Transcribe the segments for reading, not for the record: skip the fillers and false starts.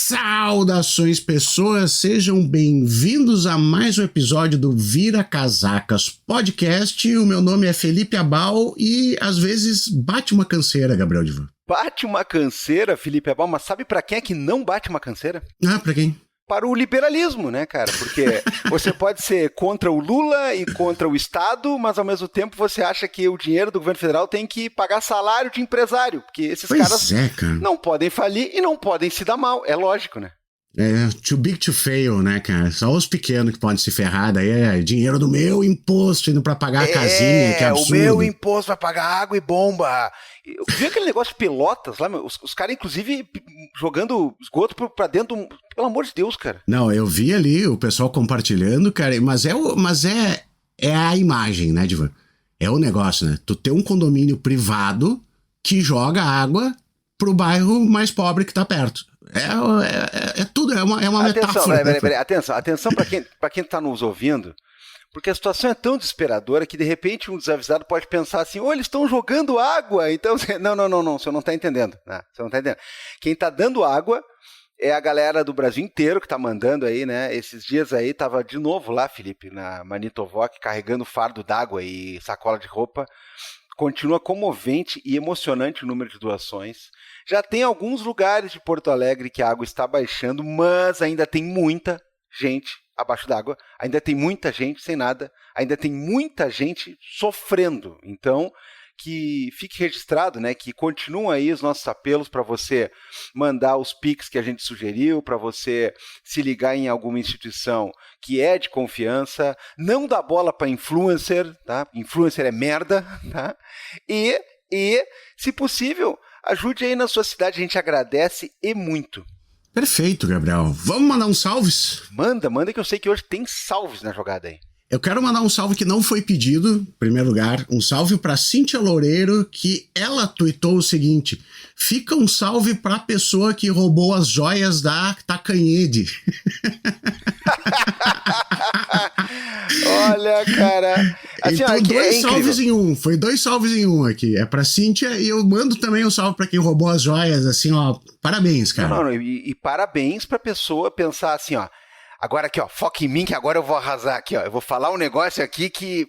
Saudações, pessoas, sejam bem-vindos a mais um episódio do Vira Casacas Podcast. O meu nome é Felipe Abal e às vezes bate uma canseira, Gabriel Divan. Bate uma canseira, Felipe Abal, mas sabe pra quem é que não bate uma canseira? Ah, pra quem? Para o liberalismo, né, cara? Porque você pode ser contra o Lula e contra o Estado, mas ao mesmo tempo você acha que o dinheiro do governo federal tem que pagar salário de empresário, porque esses caras cara. não podem falir e não podem se dar mal, é lógico, né? É, too big to fail, né, cara? Só os pequenos que podem se ferrar, daí é dinheiro do meu imposto indo pra pagar a casinha, que absurdo. O meu imposto vai pagar água e bomba. Eu vi aquele negócio de Pelotas lá, os caras, inclusive, jogando esgoto pra dentro do... Pelo amor de Deus, cara. Não, eu vi ali o pessoal compartilhando, cara, mas é a imagem, né, Divan? É o negócio, né? Tu tem um condomínio privado que joga água pro bairro mais pobre que tá perto. É tudo, é uma metáfora. Atenção pra quem tá nos ouvindo, porque a situação é tão desesperadora que de repente um desavisado pode pensar assim, eles estão jogando água, então... Não, você não tá entendendo, né? Você não tá entendendo. Quem tá dando água é a galera do Brasil inteiro que tá mandando aí, né? Esses dias aí tava de novo lá, Felipe, na Manitowoc, carregando fardo d'água e sacola de roupa. Continua comovente e emocionante o número de doações. Já tem alguns lugares de Porto Alegre que a água está baixando, mas ainda tem muita gente abaixo d'água, ainda tem muita gente sem nada, ainda tem muita gente sofrendo. Então, que fique registrado, né, que continuam aí os nossos apelos para você mandar os Pix que a gente sugeriu, para você se ligar em alguma instituição que é de confiança, não dá bola para influencer, tá? Influencer é merda, tá? E, se possível, ajude aí na sua cidade, a gente agradece e muito. Perfeito, Gabriel. Vamos mandar uns salves? Manda que eu sei que hoje tem salves na jogada aí. Eu quero mandar um salve que não foi pedido, em primeiro lugar. Um salve pra Cíntia Loureiro, que ela tuitou o seguinte: fica um salve pra pessoa que roubou as joias da Tacanhede. Olha, cara. Assim, então, dois salves em um. Foi 2 salves em um aqui. É pra Cíntia e eu mando também um salve pra quem roubou as joias, assim, ó. Parabéns, cara. Não, e parabéns pra pessoa pensar assim, ó. Agora aqui, ó, foca em mim que agora eu vou arrasar aqui, ó. Eu vou falar um negócio aqui que...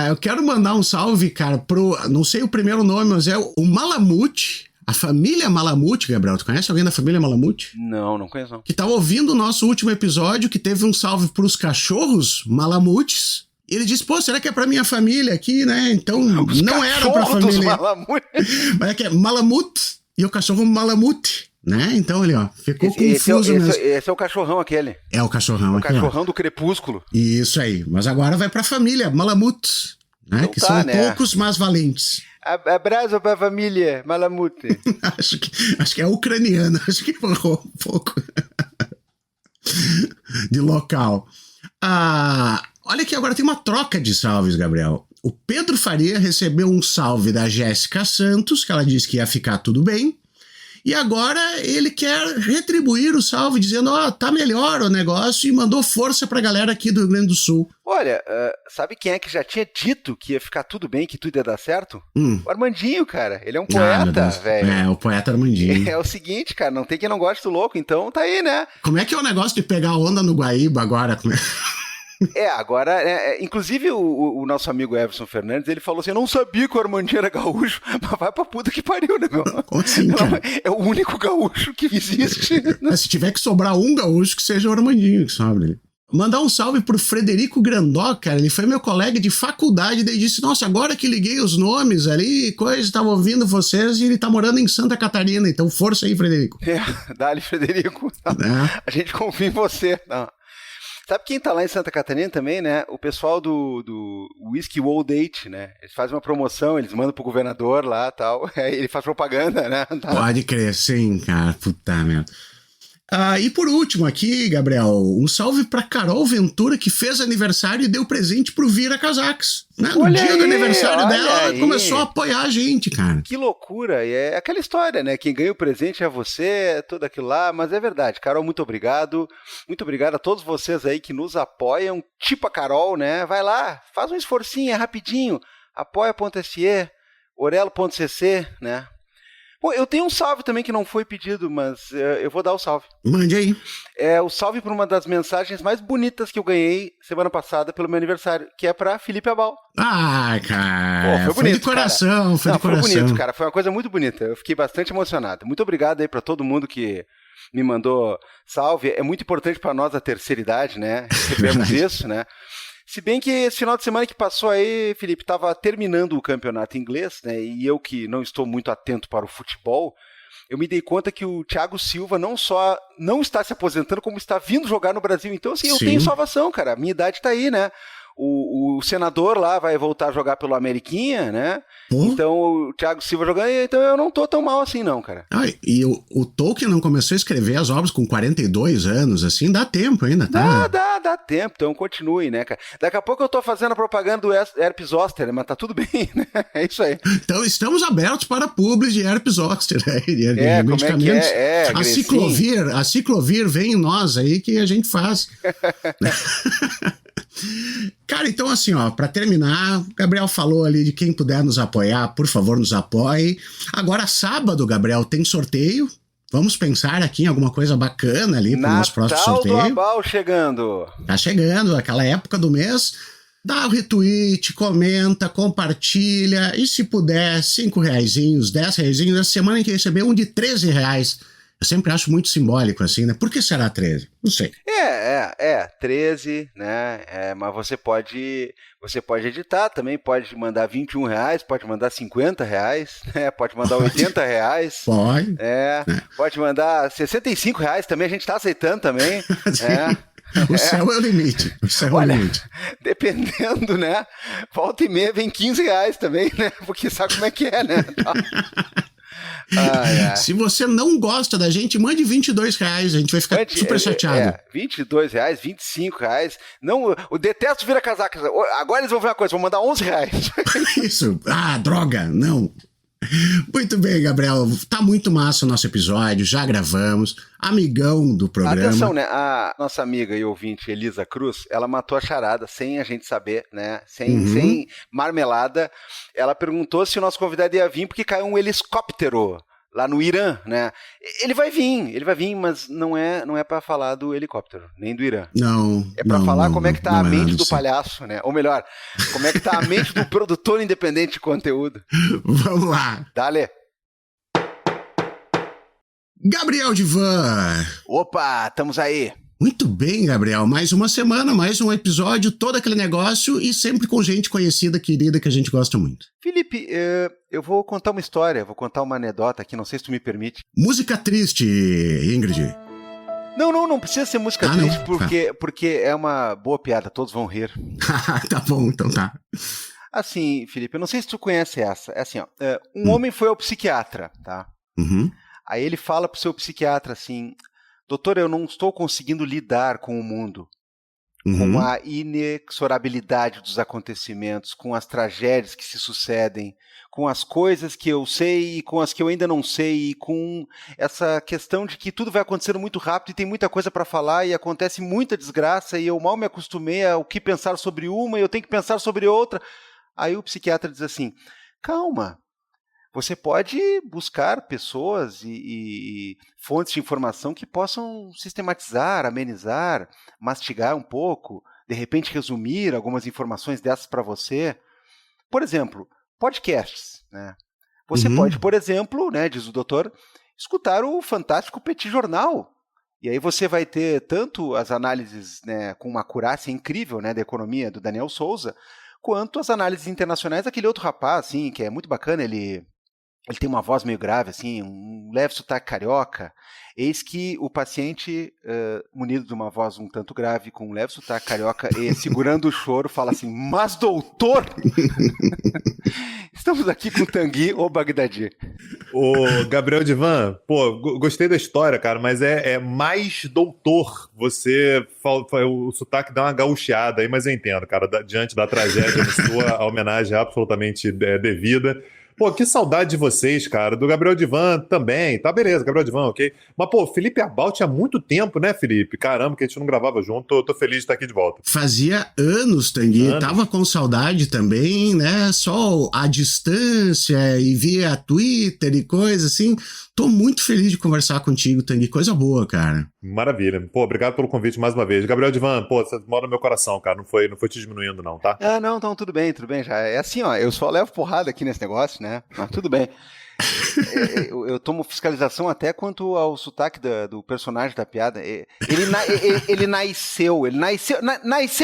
eu quero mandar um salve, cara, pro... Não sei o primeiro nome, mas é o Malamute. A família Malamute, Gabriel. Tu conhece alguém da família Malamute? Não conheço não. Que tá ouvindo o nosso último episódio, que teve um salve pros cachorros Malamutes. E ele disse, será que é pra minha família aqui, né? Então, não era pra família. Mas é que é Malamute e o cachorro Malamute. Né? Então ele, ó, ficou confuso mesmo. Esse é o cachorrão aquele. É o cachorrão aquele. O cachorrão do crepúsculo. Isso aí. Mas agora vai pra família, Malamute, né? Então que são poucos, mas valentes. Abraço pra família, Malamute. acho que é ucraniano. Acho que errou um pouco de local. Olha aqui, agora tem uma troca de salves, Gabriel. O Pedro Faria recebeu um salve da Jéssica Santos, que ela disse que ia ficar tudo bem. E agora ele quer retribuir o salve, dizendo, tá melhor o negócio, e mandou força pra galera aqui do Rio Grande do Sul. Olha, sabe quem é que já tinha dito que ia ficar tudo bem, que tudo ia dar certo? O Armandinho, cara. Ele é um poeta, velho. É, o poeta Armandinho. É o seguinte, cara, não tem quem não goste do louco, então tá aí, né? Como é que é o negócio de pegar onda no Guaíba agora? Agora, inclusive o nosso amigo Everson Fernandes, ele falou assim, eu não sabia que o Armandinho era gaúcho, mas vai pra puta que pariu, né, meu? Como assim, cara? É o único gaúcho que existe. Se tiver que sobrar um gaúcho, que seja o Armandinho que sobre. Mandar um salve pro Frederico Grandó, cara, ele foi meu colega de faculdade, daí disse, nossa, agora que liguei os nomes ali, tava ouvindo vocês, e ele tá morando em Santa Catarina, então força aí, Frederico. Dá-lhe, Frederico. A gente confia em você. Não. Sabe quem tá lá em Santa Catarina também, né? O pessoal do Whisky World Date, né? Eles fazem uma promoção, eles mandam pro governador lá e tal. Aí ele faz propaganda, né? Pode crer, sim, cara. Puta merda. E por último aqui, Gabriel, um salve pra Carol Ventura, que fez aniversário e deu presente pro Vira Casacas. Né? No dia do aniversário dela, ela começou a apoiar a gente, cara. Que loucura. E é aquela história, né? Quem ganha o presente é você, tudo aquilo lá. Mas é verdade. Carol, muito obrigado. Muito obrigado a todos vocês aí que nos apoiam. Tipo a Carol, né? Vai lá, faz um esforcinho, é rapidinho. Apoia.se, orelo.cc, né? Pô, eu tenho um salve também que não foi pedido, mas eu vou dar o salve. Mande aí. É o salve para uma das mensagens mais bonitas que eu ganhei semana passada pelo meu aniversário, que é para Felipe Abal. Ah, cara, Pô, foi bonito, de coração, cara. foi de coração. Foi bonito, cara, foi uma coisa muito bonita. Eu fiquei bastante emocionado. Muito obrigado aí para todo mundo que me mandou salve. É muito importante para nós da terceira idade, né? Recebemos isso, né? Se bem que esse final de semana que passou aí, Felipe, estava terminando o campeonato inglês, né? E eu que não estou muito atento para o futebol, eu me dei conta que o Thiago Silva não só não está se aposentando, como está vindo jogar no Brasil. Então, assim, eu tenho salvação, cara. A minha idade está aí, né? O senador lá vai voltar a jogar pelo Ameriquinha, né? Então o Thiago Silva jogando, então eu não tô tão mal assim não, cara. E o Tolkien não começou a escrever as obras com 42 anos, assim, dá tempo ainda, tá? Dá tempo, então continue, né, cara? Daqui a pouco eu tô fazendo a propaganda do herpes zoster, mas tá tudo bem, né? É isso aí. Então estamos abertos para publi de herpes zoster, né? Como é que é? A Ciclovir vem em nós aí que a gente faz. Cara, então assim, ó, pra terminar, o Gabriel falou ali de quem puder nos apoiar, por favor, nos apoie. Agora, sábado, Gabriel, tem sorteio. Vamos pensar aqui em alguma coisa bacana ali pro nosso próximo sorteio. Natal do Abal chegando. Tá chegando, aquela época do mês. Dá o retweet, comenta, compartilha. E se puder, 5 reaisinhos, 10 reaisinhos. Essa semana em que receber um de 13 reais. Eu sempre acho muito simbólico assim, né? Por que será 13? Não sei. 13, né? Mas você pode editar também, pode mandar 21 reais, pode mandar 50 reais, né? Pode mandar 80 reais. Pode. Pode mandar 65 reais também, a gente tá aceitando também. O céu é o limite. O céu é o limite. Dependendo, né? Volta e meia vem 15 reais também, né? Porque sabe como é que é, né? Se você não gosta da gente, mande 22 reais, a gente vai ficar super chateado. 22 reais, 25 reais. Não, o detesto vira casaca. Agora eles vão ver uma coisa, vão mandar 11 reais. Isso. Droga, não. Muito bem, Gabriel. Tá muito massa o nosso episódio, já gravamos. Amigão do programa. Atenção, né? A nossa amiga e ouvinte Elisa Cruz, ela matou a charada sem a gente saber, né? Sem marmelada. Ela perguntou se o nosso convidado ia vir porque caiu um helicóptero lá no Irã, né? Ele vai vir, mas não é para falar do helicóptero, nem do Irã. Não. É para falar como é que tá a mente do palhaço, né? Ou melhor, como é que tá a mente do produtor independente de conteúdo. Vamos lá. Dale. Gabriel Divan. Opa, estamos aí. Muito bem, Gabriel. Mais uma semana, mais um episódio, todo aquele negócio e sempre com gente conhecida, querida, que a gente gosta muito. Felipe, eu vou contar uma história, vou contar uma anedota aqui, não sei se tu me permite. Música triste, Ingrid. Não precisa ser música triste, porque é uma boa piada, todos vão rir. Tá bom, então tá. Assim, Felipe, eu não sei se tu conhece essa. É assim, ó, um homem foi ao psiquiatra, tá? Aí ele fala pro seu psiquiatra assim: doutor, eu não estou conseguindo lidar com o mundo, com a inexorabilidade dos acontecimentos, com as tragédias que se sucedem, com as coisas que eu sei e com as que eu ainda não sei, e com essa questão de que tudo vai acontecendo muito rápido e tem muita coisa para falar e acontece muita desgraça e eu mal me acostumei ao que pensar sobre uma e eu tenho que pensar sobre outra. Aí o psiquiatra diz assim: calma. Você pode buscar pessoas e fontes de informação que possam sistematizar, amenizar, mastigar um pouco, de repente resumir algumas informações dessas para você. Por exemplo, podcasts, né? Você pode, por exemplo, né, diz o doutor, escutar o fantástico Petit Jornal. E aí você vai ter tanto as análises, né, com uma acurácia incrível, né, da economia do Daniel Souza, quanto as análises internacionais daquele outro rapaz, assim, que é muito bacana, ele tem uma voz meio grave, assim, um leve sotaque carioca. Eis que o paciente, munido de uma voz um tanto grave, com um leve sotaque carioca e segurando o choro, fala assim: mas doutor, estamos aqui com o Tanguy ou Bagdadi. Ô, Gabriel Divan, gostei da história, cara, mas é mais doutor. Você o sotaque dá uma gaucheada aí, mas eu entendo, cara, diante da tragédia, sua homenagem é absolutamente devida. Pô, que saudade de vocês, cara. Do Gabriel Divan também. Tá, beleza, Gabriel Divan, ok. Mas, pô, Felipe Abal tinha muito tempo, né, Felipe? Caramba, que a gente não gravava junto. Tô feliz de estar aqui de volta. Fazia anos, Tanguy. Tava com saudade também, né? Só a distância e via Twitter e coisa assim. Tô muito feliz de conversar contigo, Tanguy. Coisa boa, cara. Maravilha. Pô, obrigado pelo convite mais uma vez. Gabriel Divan, pô, você mora no meu coração, cara. Não foi te diminuindo, não, tá? Ah, não, então tudo bem já. É assim, ó, eu só levo porrada aqui nesse negócio, né? Mas tudo bem. Eu tomo fiscalização até quanto ao sotaque do personagem da piada. Ele nasceu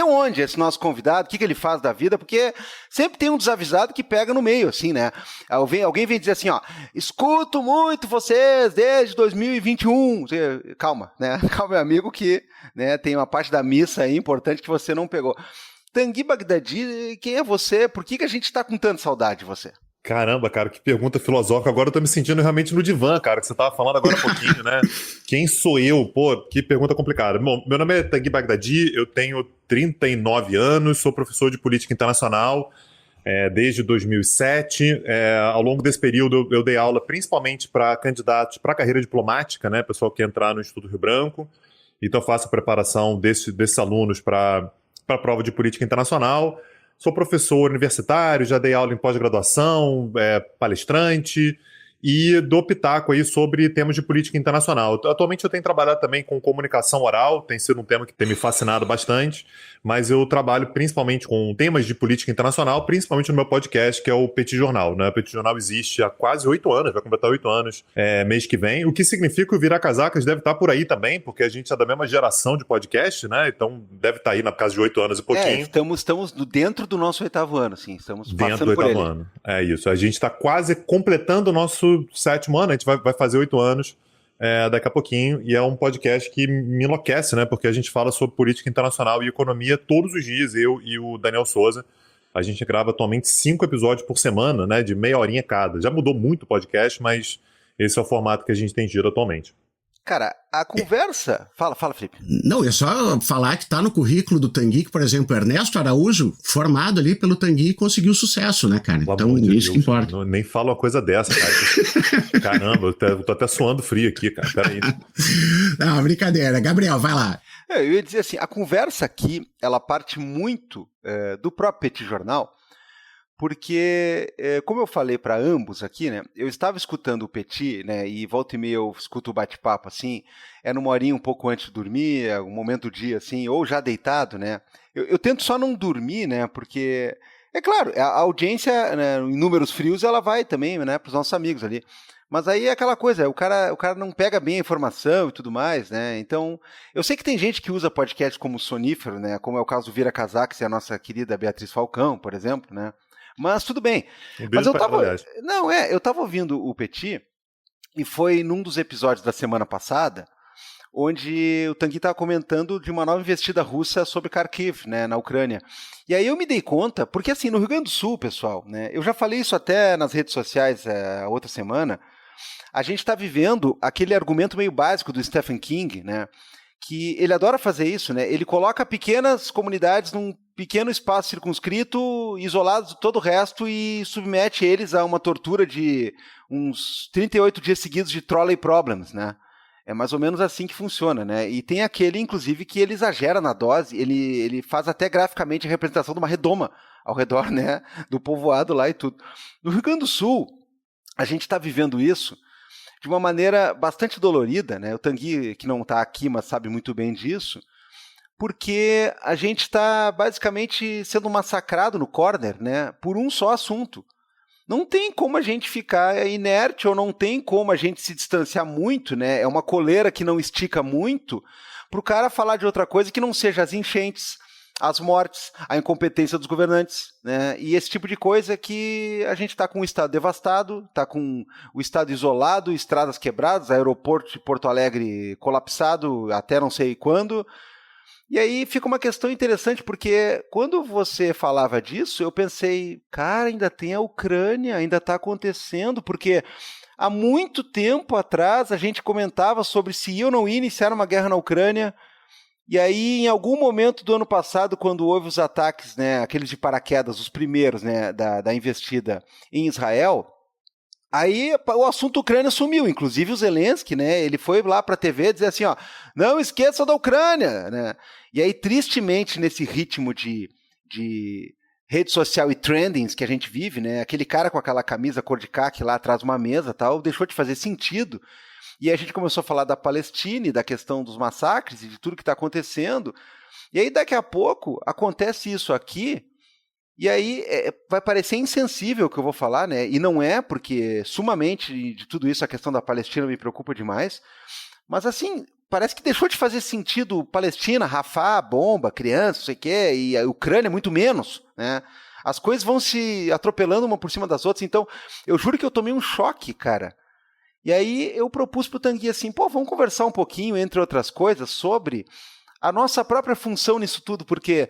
onde, esse nosso convidado? O que ele faz da vida? Porque sempre tem um desavisado que pega no meio, assim, né? Alguém vem dizer assim, ó, escuto muito vocês desde 2021. Calma, né? Calma, meu amigo, que né, tem uma parte da missa aí importante que você não pegou. Tanguy Bagdadi, quem é você? Por que a gente tá com tanta saudade de você? Caramba, cara, que pergunta filosófica. Agora eu tô me sentindo realmente no divã, cara, que você tava falando agora há pouquinho, né? Quem sou eu? Pô, que pergunta complicada. Bom, meu nome é Tanguy Bagdadi, eu tenho 39 anos, sou professor de política internacional desde 2007. Ao longo desse período eu dei aula principalmente para candidatos para a carreira diplomática, né? Pessoal que entrar no Instituto Rio Branco. Então eu faço a preparação desses alunos para a prova de política internacional. Sou professor universitário, já dei aula em pós-graduação, palestrante e dou pitaco aí sobre temas de política internacional. Atualmente eu tenho trabalhado também com comunicação oral, tem sido um tema que tem me fascinado bastante, mas eu trabalho principalmente com temas de política internacional, principalmente no meu podcast, que é o Petit Jornal, né? O Petit Jornal existe há quase 8 anos, vai completar 8 anos mês que vem, o que significa que o Vira Casacas deve estar por aí também, porque a gente é da mesma geração de podcast, né? Então deve estar aí na casa de 8 anos e pouquinho. Estamos dentro do nosso 8º ano, sim, estamos dentro do 8º ano. É isso, a gente está quase completando o nosso 7º ano, a gente vai fazer 8 anos daqui a pouquinho, e é um podcast que me enlouquece, né, porque a gente fala sobre política internacional e economia todos os dias, eu e o Daniel Souza. A gente grava atualmente 5 episódios por semana, né, de meia horinha cada. Já mudou muito o podcast, mas esse é o formato que a gente tem tido atualmente. Cara, a conversa... Fala, Felipe. Não, é só falar que tá no currículo do Tanguy, que, por exemplo, Ernesto Araújo, formado ali pelo Tanguy, conseguiu sucesso, né, cara? Então, isso que importa. Não, nem falo uma coisa dessa, cara. Caramba, eu tô até suando frio aqui, cara. Peraí. Não, brincadeira. Gabriel, vai lá. Eu ia dizer assim, a conversa aqui, ela parte muito do próprio Petit Jornal, porque, como eu falei para ambos aqui, né, eu estava escutando o Petit, né, e volta e meia eu escuto o bate-papo, assim, numa horinha um pouco antes de dormir, um momento do dia, assim, ou já deitado, né, eu tento só não dormir, né, porque, é claro, a audiência, né, em números frios, ela vai também, né, para os nossos amigos ali, mas aí é aquela coisa, o cara não pega bem a informação e tudo mais, né, então, eu sei que tem gente que usa podcast como sonífero, né, como é o caso do Vira Casacas e a nossa querida Beatriz Falcão, por exemplo, né, mas tudo bem. Mas eu tava ouvindo o Petit, e foi num dos episódios da semana passada, onde o Tanguy estava comentando de uma nova investida russa sobre Kharkiv, né, na Ucrânia. E aí eu me dei conta, porque assim, no Rio Grande do Sul, pessoal, né, eu já falei isso até nas redes sociais outra semana, a gente está vivendo aquele argumento meio básico do Stephen King, né, que ele adora fazer isso, né? Ele coloca pequenas comunidades num pequeno espaço circunscrito, isolados de todo o resto, e submete eles a uma tortura de uns 38 dias seguidos de trolley problems, né? É mais ou menos assim que funciona, né? E tem aquele, inclusive, que ele exagera na dose, ele faz até graficamente a representação de uma redoma ao redor, né, do povoado lá e tudo. No Rio Grande do Sul, a gente está vivendo isso de uma maneira bastante dolorida, né? O Tanguy, que não está aqui, mas sabe muito bem disso, porque a gente está basicamente sendo massacrado no corner, né, por um só assunto. Não tem como a gente ficar inerte, ou não tem como a gente se distanciar muito, né? É uma coleira que não estica muito para o cara falar de outra coisa que não seja as enchentes, as mortes, a incompetência dos governantes, né? E esse tipo de coisa que a gente está com o estado devastado, está com o estado isolado, estradas quebradas, aeroporto de Porto Alegre colapsado até não sei quando. E aí fica uma questão interessante, porque quando você falava disso, eu pensei, cara, ainda tem a Ucrânia, ainda está acontecendo, porque há muito tempo atrás a gente comentava sobre se ia ou não ia iniciar uma guerra na Ucrânia. E aí, em algum momento do ano passado, quando houve os ataques, né, aqueles de paraquedas, os primeiros, né, da investida em Israel, Aí o assunto Ucrânia sumiu, inclusive o Zelensky, né? Ele foi lá para a TV dizer assim, ó, não esqueça da Ucrânia, né? E aí, tristemente, nesse ritmo de rede social e trendings que a gente vive, né? Aquele cara com aquela camisa cor de caque lá atrás de uma mesa, tal, deixou de fazer sentido. E aí a gente começou a falar da Palestina e da questão dos massacres e de tudo que está acontecendo. E aí, daqui a pouco, acontece isso aqui. E aí vai parecer insensível o que eu vou falar, né? E não é, porque sumamente de tudo isso a questão da Palestina me preocupa demais. Mas assim, parece que deixou de fazer sentido Palestina, Rafah, bomba, criança, não sei o quê, e a Ucrânia muito menos, né? As coisas vão se atropelando uma por cima das outras. Então, eu juro que eu tomei um choque, cara. E aí eu propus pro Tanguy assim, vamos conversar um pouquinho, entre outras coisas, sobre a nossa própria função nisso tudo, porque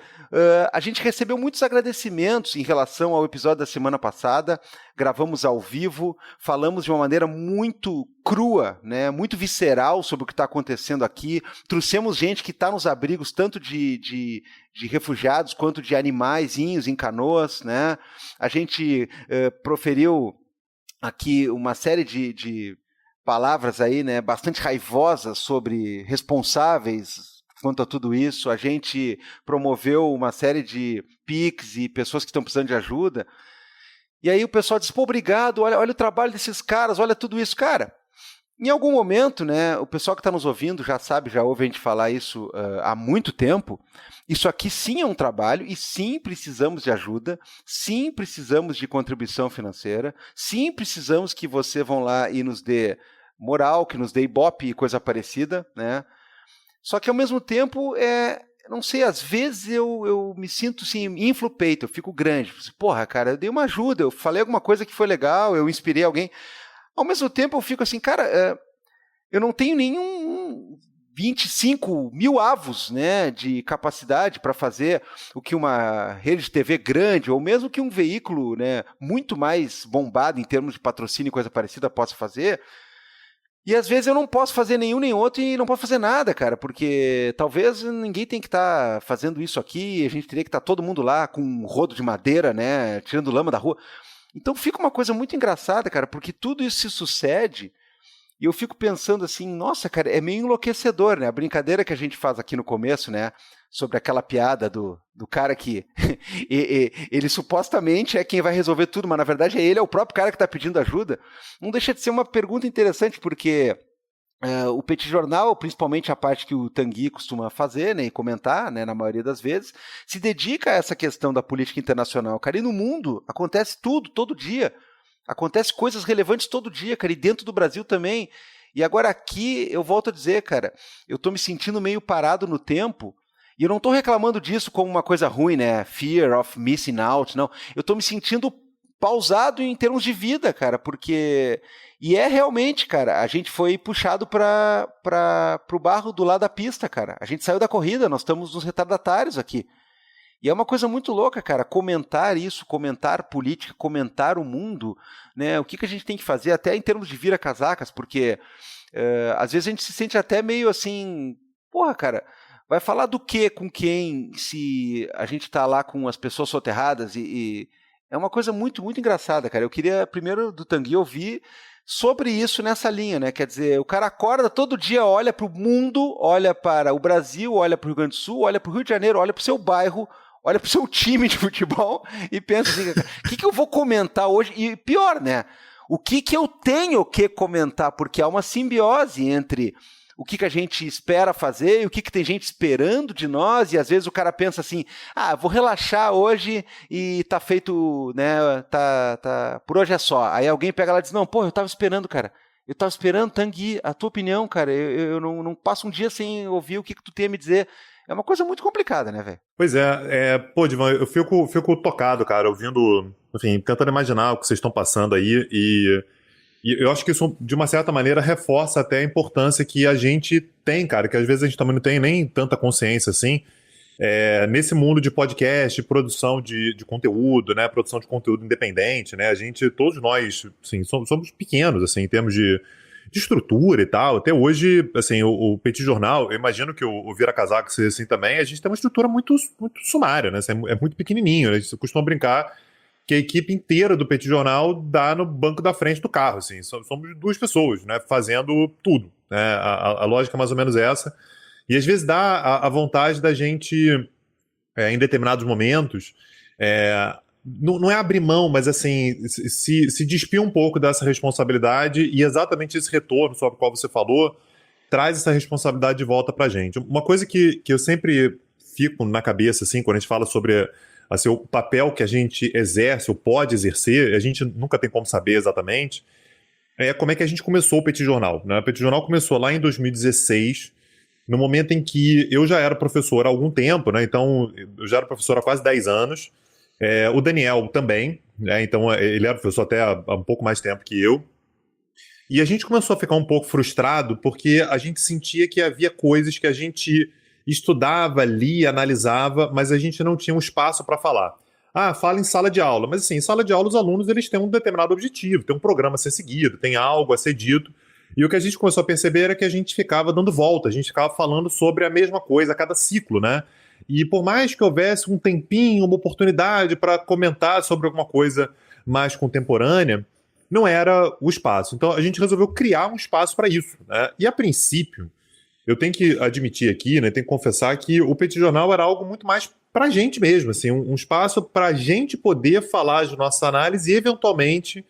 a gente recebeu muitos agradecimentos em relação ao episódio da semana passada, gravamos ao vivo, falamos de uma maneira muito crua, né, muito visceral sobre o que está acontecendo aqui, trouxemos gente que está nos abrigos, tanto de refugiados quanto de animaizinhos em canoas, né, a gente proferiu aqui uma série de palavras aí, né, bastante raivosas sobre responsáveis quanto a tudo isso, a gente promoveu uma série de PICs e pessoas que estão precisando de ajuda, e aí o pessoal diz, obrigado, olha o trabalho desses caras, olha tudo isso. Cara, em algum momento, né, o pessoal que está nos ouvindo já sabe, já ouve a gente falar isso há muito tempo, isso aqui sim é um trabalho, e sim precisamos de ajuda, sim precisamos de contribuição financeira, sim precisamos que você vão lá e nos dê moral, que nos dê ibope e coisa parecida, né? Só que, ao mesmo tempo, não sei, às vezes eu me sinto assim, infla o peito, eu fico grande. Porra, cara, eu dei uma ajuda, eu falei alguma coisa que foi legal, eu inspirei alguém. Ao mesmo tempo, eu fico assim, cara, eu não tenho nenhum 25 mil avos, né, de capacidade para fazer o que uma rede de TV grande, ou mesmo que um veículo, né, muito mais bombado em termos de patrocínio e coisa parecida possa fazer. E às vezes eu não posso fazer nenhum nem outro e não posso fazer nada, cara, porque talvez ninguém tem que estar fazendo isso aqui, a gente teria que estar todo mundo lá com um rodo de madeira, né, tirando lama da rua. Então fica uma coisa muito engraçada, cara, porque tudo isso se sucede e eu fico pensando assim, nossa, cara, é meio enlouquecedor, né? A brincadeira que a gente faz aqui no começo, né, sobre aquela piada do cara que ele supostamente é quem vai resolver tudo, mas na verdade ele é o próprio cara que está pedindo ajuda. Não deixa de ser uma pergunta interessante, porque o Petit Jornal, principalmente a parte que o Tanguy costuma fazer, né, e comentar, né, na maioria das vezes, se dedica a essa questão da política internacional, cara, e no mundo acontece tudo, todo dia. Acontece coisas relevantes todo dia, cara, e dentro do Brasil também. E agora aqui, eu volto a dizer, cara, eu tô me sentindo meio parado no tempo, e eu não tô reclamando disso como uma coisa ruim, né? Fear of missing out, não. Eu tô me sentindo pausado em termos de vida, cara, porque... E é realmente, cara, a gente foi puxado pro barro do lado da pista, cara. A gente saiu da corrida, nós estamos nos retardatários aqui. E é uma coisa muito louca, cara, comentar isso, comentar política, comentar o mundo, né? O que a gente tem que fazer, até em termos de vira-casacas, porque às vezes a gente se sente até meio assim, porra, cara, vai falar do que com quem se a gente tá lá com as pessoas soterradas e é uma coisa muito, muito engraçada, cara. Eu queria primeiro do Tanguy ouvir sobre isso nessa linha, né? Quer dizer, o cara acorda todo dia, olha para o mundo, olha para o Brasil, olha para o Rio Grande do Sul, olha para o Rio de Janeiro, olha para o seu bairro, olha para o seu time de futebol e pensa assim, o que eu vou comentar hoje? E pior, né? O que eu tenho que comentar? Porque há uma simbiose entre o que a gente espera fazer e o que tem gente esperando de nós, e às vezes o cara pensa assim, vou relaxar hoje e tá feito, né, tá, por hoje é só. Aí alguém pega lá e diz, não, pô, eu tava esperando, cara. Eu tava esperando, Tanguy, a tua opinião, cara. Eu não passo um dia sem ouvir o que tu tem a me dizer. É uma coisa muito complicada, né, velho? Pois pô, Divan, eu fico tocado, cara, ouvindo, enfim, tentando imaginar o que vocês estão passando aí, e eu acho que isso, de uma certa maneira, reforça até a importância que a gente tem, cara, que às vezes a gente também não tem nem tanta consciência assim, nesse mundo de podcast, produção de conteúdo, né, produção de conteúdo independente, né, todos nós, assim, somos pequenos, assim, em termos de estrutura e tal. Até hoje, assim, o Petit Jornal, eu imagino que o Vira Casaco seja assim também, a gente tem uma estrutura muito, muito sumária, né, assim, é muito pequenininho, né, a gente costuma brincar que a equipe inteira do Petit Jornal dá no banco da frente do carro, assim. Somos 2 pessoas, né, fazendo tudo, né? A lógica é mais ou menos essa. E às vezes dá a vontade da gente, em determinados momentos, não é abrir mão, mas assim, se despir um pouco dessa responsabilidade, e exatamente esse retorno sobre o qual você falou traz essa responsabilidade de volta pra gente. Uma coisa que eu sempre fico na cabeça, assim, quando a gente fala sobre assim, o papel que a gente exerce ou pode exercer, a gente nunca tem como saber exatamente, como é que a gente começou o Petit Jornal, né? O Petit Jornal começou lá em 2016, no momento em que eu já era professor há algum tempo, né? Então, eu já era professor há quase 10 anos, o Daniel também, né? Então ele era professor até há um pouco mais tempo que eu, e a gente começou a ficar um pouco frustrado porque a gente sentia que havia coisas que a gente estudava, lia, analisava, mas a gente não tinha um espaço para falar. Fala em sala de aula, mas assim, em sala de aula os alunos eles têm um determinado objetivo, tem um programa a ser seguido, tem algo a ser dito, e o que a gente começou a perceber era que a gente ficava dando volta, a gente ficava falando sobre a mesma coisa a cada ciclo, né? E por mais que houvesse um tempinho, uma oportunidade para comentar sobre alguma coisa mais contemporânea, não era o espaço. Então a gente resolveu criar um espaço para isso, né? E a princípio, eu tenho que admitir aqui, né, tenho que confessar que o Petit Jornal era algo muito mais para a gente mesmo, assim, um espaço para a gente poder falar de nossas análises e, eventualmente,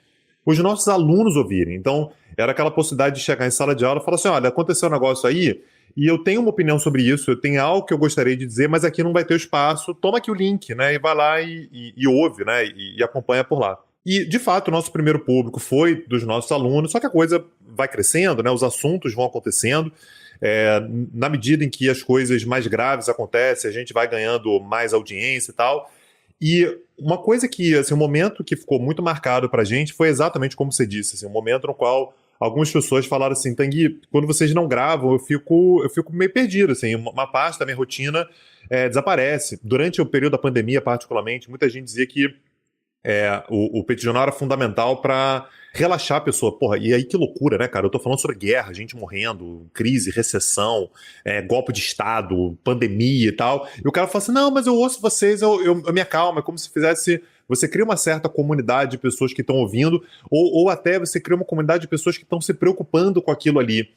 os nossos alunos ouvirem. Então, era aquela possibilidade de chegar em sala de aula e falar assim, olha, aconteceu um negócio aí, e eu tenho uma opinião sobre isso, eu tenho algo que eu gostaria de dizer, mas aqui não vai ter espaço, toma aqui o link, né, e vai lá e ouve, né, e acompanha por lá. E, de fato, o nosso primeiro público foi dos nossos alunos, só que a coisa vai crescendo, né, os assuntos vão acontecendo, na medida em que as coisas mais graves acontecem, a gente vai ganhando mais audiência e tal. E uma coisa que, assim, um momento que ficou muito marcado pra gente foi exatamente como você disse, assim, um momento no qual algumas pessoas falaram assim, Tanguy, quando vocês não gravam, eu fico meio perdido, assim, uma parte da minha rotina desaparece. Durante o período da pandemia, particularmente, muita gente dizia que o Petit Jornal era fundamental para relaxar a pessoa. Porra, e aí que loucura, né, cara? Eu tô falando sobre guerra, gente morrendo, crise, recessão, golpe de Estado, pandemia e tal. E o cara fala assim, não, mas eu ouço vocês, eu me acalmo. É como se fizesse... Você cria uma certa comunidade de pessoas que estão ouvindo, ou até você cria uma comunidade de pessoas que estão se preocupando com aquilo ali.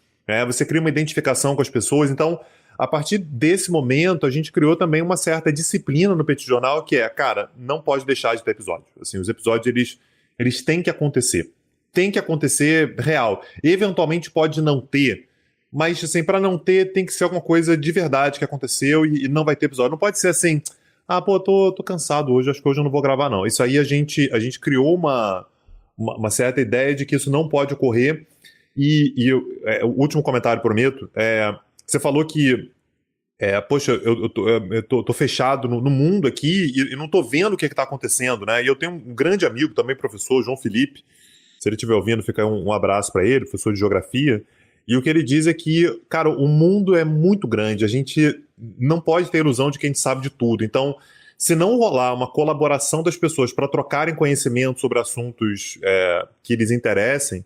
Você cria uma identificação com as pessoas. Então, a partir desse momento, a gente criou também uma certa disciplina no Petit Jornal, que cara, não pode deixar de ter episódio. Assim, os episódios, eles têm que acontecer. Tem que acontecer real. Eventualmente pode não ter, mas assim, para não ter, tem que ser alguma coisa de verdade que aconteceu e não vai ter episódio. Não pode ser assim, tô cansado hoje, acho que hoje eu não vou gravar não. Isso aí a gente criou uma certa ideia de que isso não pode ocorrer. O último comentário, prometo, você falou que poxa, eu tô fechado no mundo aqui e não tô vendo o que tá acontecendo, né? E eu tenho um grande amigo, também professor, João Felipe, se ele estiver ouvindo, fica um abraço para ele, professor de geografia, e o que ele diz é que, cara, o mundo é muito grande, a gente não pode ter ilusão de que a gente sabe de tudo, então, se não rolar uma colaboração das pessoas para trocarem conhecimento sobre assuntos que lhes interessem,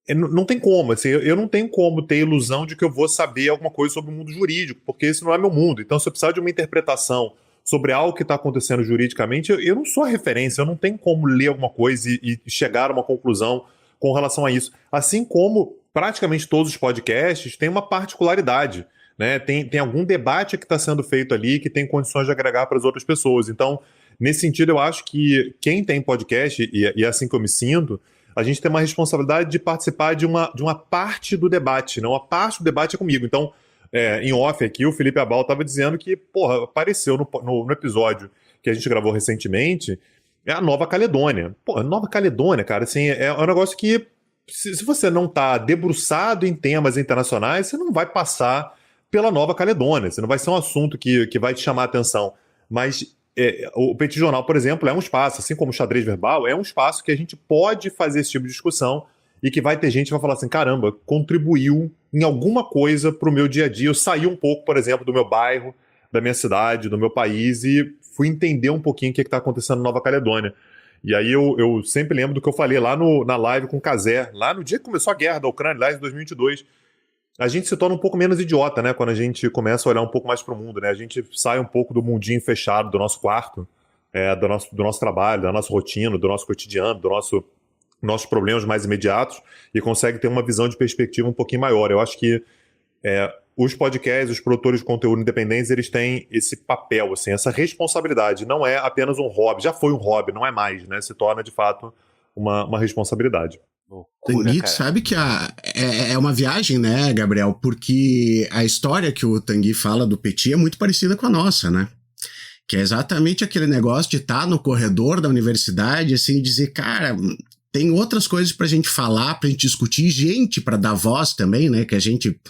não tem como, assim, eu não tenho como ter ilusão de que eu vou saber alguma coisa sobre o mundo jurídico, porque esse não é meu mundo. Então, se eu precisar de uma interpretação sobre algo que está acontecendo juridicamente, eu não sou a referência, eu não tenho como ler alguma coisa e chegar a uma conclusão com relação a isso. Assim como praticamente todos os podcasts têm uma particularidade, né? Tem algum debate que está sendo feito ali que tem condições de agregar para as outras pessoas. Então, nesse sentido, eu acho que quem tem podcast, e é assim que eu me sinto, a gente tem uma responsabilidade de participar de uma parte do debate, não? A parte do debate é comigo. Então, em off aqui, o Felipe Abal estava dizendo que, porra, apareceu no episódio que a gente gravou recentemente, a Nova Caledônia. Pô, Nova Caledônia, cara, assim, é um negócio que, se você não está debruçado em temas internacionais, você não vai passar pela Nova Caledônia, você não vai ser um assunto que vai te chamar a atenção. Mas o Petit Jornal, por exemplo, é um espaço, assim como o Xadrez Verbal, é um espaço que a gente pode fazer esse tipo de discussão e que vai ter gente que vai falar assim, caramba, contribuiu em alguma coisa para o meu dia a dia. Eu saí um pouco, por exemplo, do meu bairro, da minha cidade, do meu país e fui entender um pouquinho o que está acontecendo na Nova Caledônia. E aí eu sempre lembro do que eu falei lá na live com o Caser, lá no dia que começou a guerra da Ucrânia, lá em 2022. A gente se torna um pouco menos idiota, né, quando a gente começa a olhar um pouco mais para o mundo, né? A gente sai um pouco do mundinho fechado do nosso quarto do nosso trabalho, da nossa rotina, do nosso cotidiano, nossos problemas mais imediatos, e consegue ter uma visão de perspectiva um pouquinho maior. Eu acho que os podcasts, os produtores de conteúdo independentes, eles têm esse papel, assim, essa responsabilidade. Não é apenas um hobby, já foi um hobby, não é mais, né? Se torna, de fato, uma responsabilidade. Tanguy, sabe que é uma viagem, né, Gabriel? Porque a história que o Tanguy fala do Petit é muito parecida com a nossa, né? Que é exatamente aquele negócio de estar no corredor da universidade, assim, e dizer, cara, tem outras coisas pra gente falar, pra gente discutir, gente pra dar voz também, né? Que a gente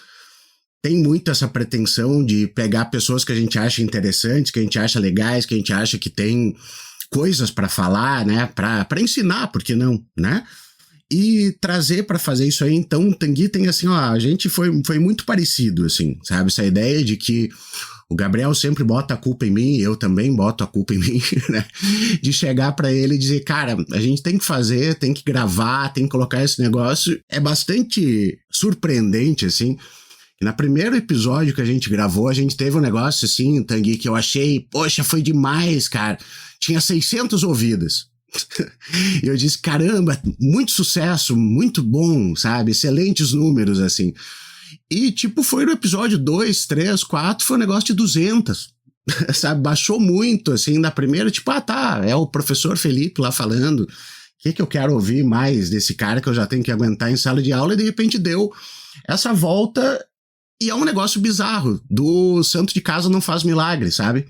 tem muito essa pretensão de pegar pessoas que a gente acha interessantes, que a gente acha legais, que a gente acha que tem coisas pra falar, né? Pra ensinar, por que não, né? E trazer pra fazer isso aí. Então, o Tanguy tem assim, ó, a gente foi muito parecido, assim, sabe? Essa ideia de que o Gabriel sempre bota a culpa em mim, eu também boto a culpa em mim, né? De chegar pra ele e dizer, cara, a gente tem que fazer, tem que gravar, tem que colocar esse negócio. É bastante surpreendente, assim. No primeiro episódio que a gente gravou, a gente teve um negócio assim, Tanguy, que eu achei, poxa, foi demais, cara. Tinha 600 ouvidas. E eu disse, caramba, muito sucesso, muito bom, sabe? Excelentes números, assim. E, tipo, foi no episódio 2, 3, 4, foi um negócio de 200, sabe? Baixou muito, assim, na primeira, tipo, tá, é o professor Felipe lá falando. O que eu quero ouvir mais desse cara que eu já tenho que aguentar em sala de aula? E, de repente, deu essa volta. E é um negócio bizarro, do santo de casa não faz milagre, sabe?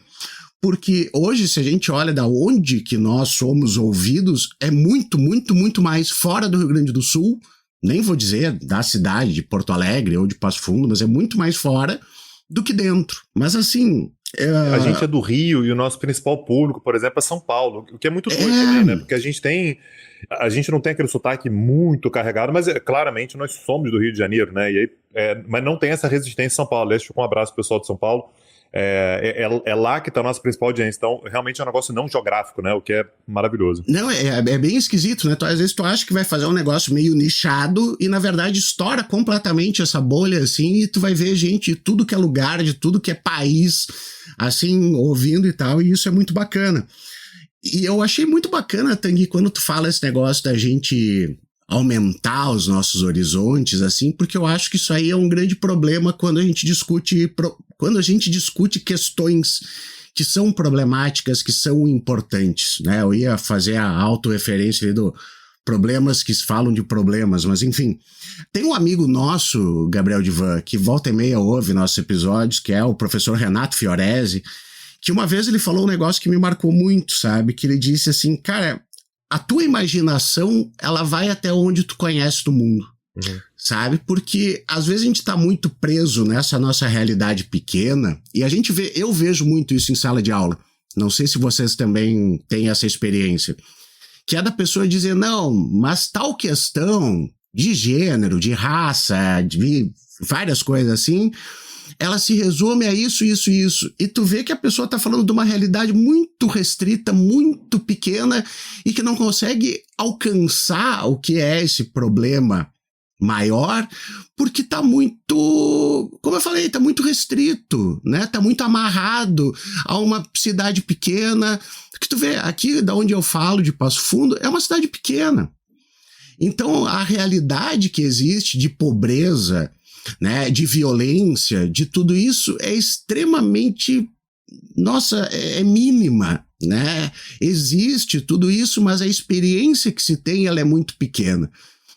Porque hoje, se a gente olha da onde que nós somos ouvidos, é muito, muito, muito mais fora do Rio Grande do Sul, nem vou dizer da cidade de Porto Alegre ou de Passo Fundo, mas é muito mais fora do que dentro. Mas assim... A gente é do Rio e o nosso principal público, por exemplo, é São Paulo, o que é muito doido também, né? Porque a gente não tem aquele sotaque muito carregado, mas claramente nós somos do Rio de Janeiro, né? E aí, mas não tem essa resistência em São Paulo. Aliás, fica um abraço pro pessoal de São Paulo. É lá que está a nossa principal audiência. Então, realmente é um negócio não geográfico, né? O que é maravilhoso. Não, é bem esquisito, né? Às vezes tu acha que vai fazer um negócio meio nichado e, na verdade, estoura completamente essa bolha, assim, e tu vai ver gente de tudo que é lugar, de tudo que é país, assim, ouvindo e tal, e isso é muito bacana. E eu achei muito bacana, Tanguy, quando tu fala esse negócio da gente aumentar os nossos horizontes, assim, porque eu acho que isso aí é um grande problema quando a gente discute questões que são problemáticas, que são importantes, né? Eu ia fazer a autorreferência ali do problemas que falam de problemas, mas enfim. Tem um amigo nosso, Gabriel Divan, que volta e meia ouve nossos episódios, que é o professor Renato Fiorese, que uma vez ele falou um negócio que me marcou muito, sabe? Que ele disse assim, cara, a tua imaginação, ela vai até onde tu conhece do mundo, sabe? Porque às vezes a gente tá muito preso nessa nossa realidade pequena e eu vejo muito isso em sala de aula. Não sei se vocês também têm essa experiência. Que é da pessoa dizer, não, mas tal questão de gênero, de raça, de várias coisas assim, ela se resume a isso, isso e isso. E tu vê que a pessoa tá falando de uma realidade muito restrita, muito pequena e que não consegue alcançar o que é esse problema maior, porque tá muito, como eu falei, tá muito restrito, né? Tá muito amarrado a uma cidade pequena. Que tu vê, aqui da onde eu falo, de Passo Fundo, é uma cidade pequena. Então, a realidade que existe de pobreza, né, de violência, de tudo isso é extremamente, é mínima, né? Existe tudo isso, mas a experiência que se tem, ela é muito pequena.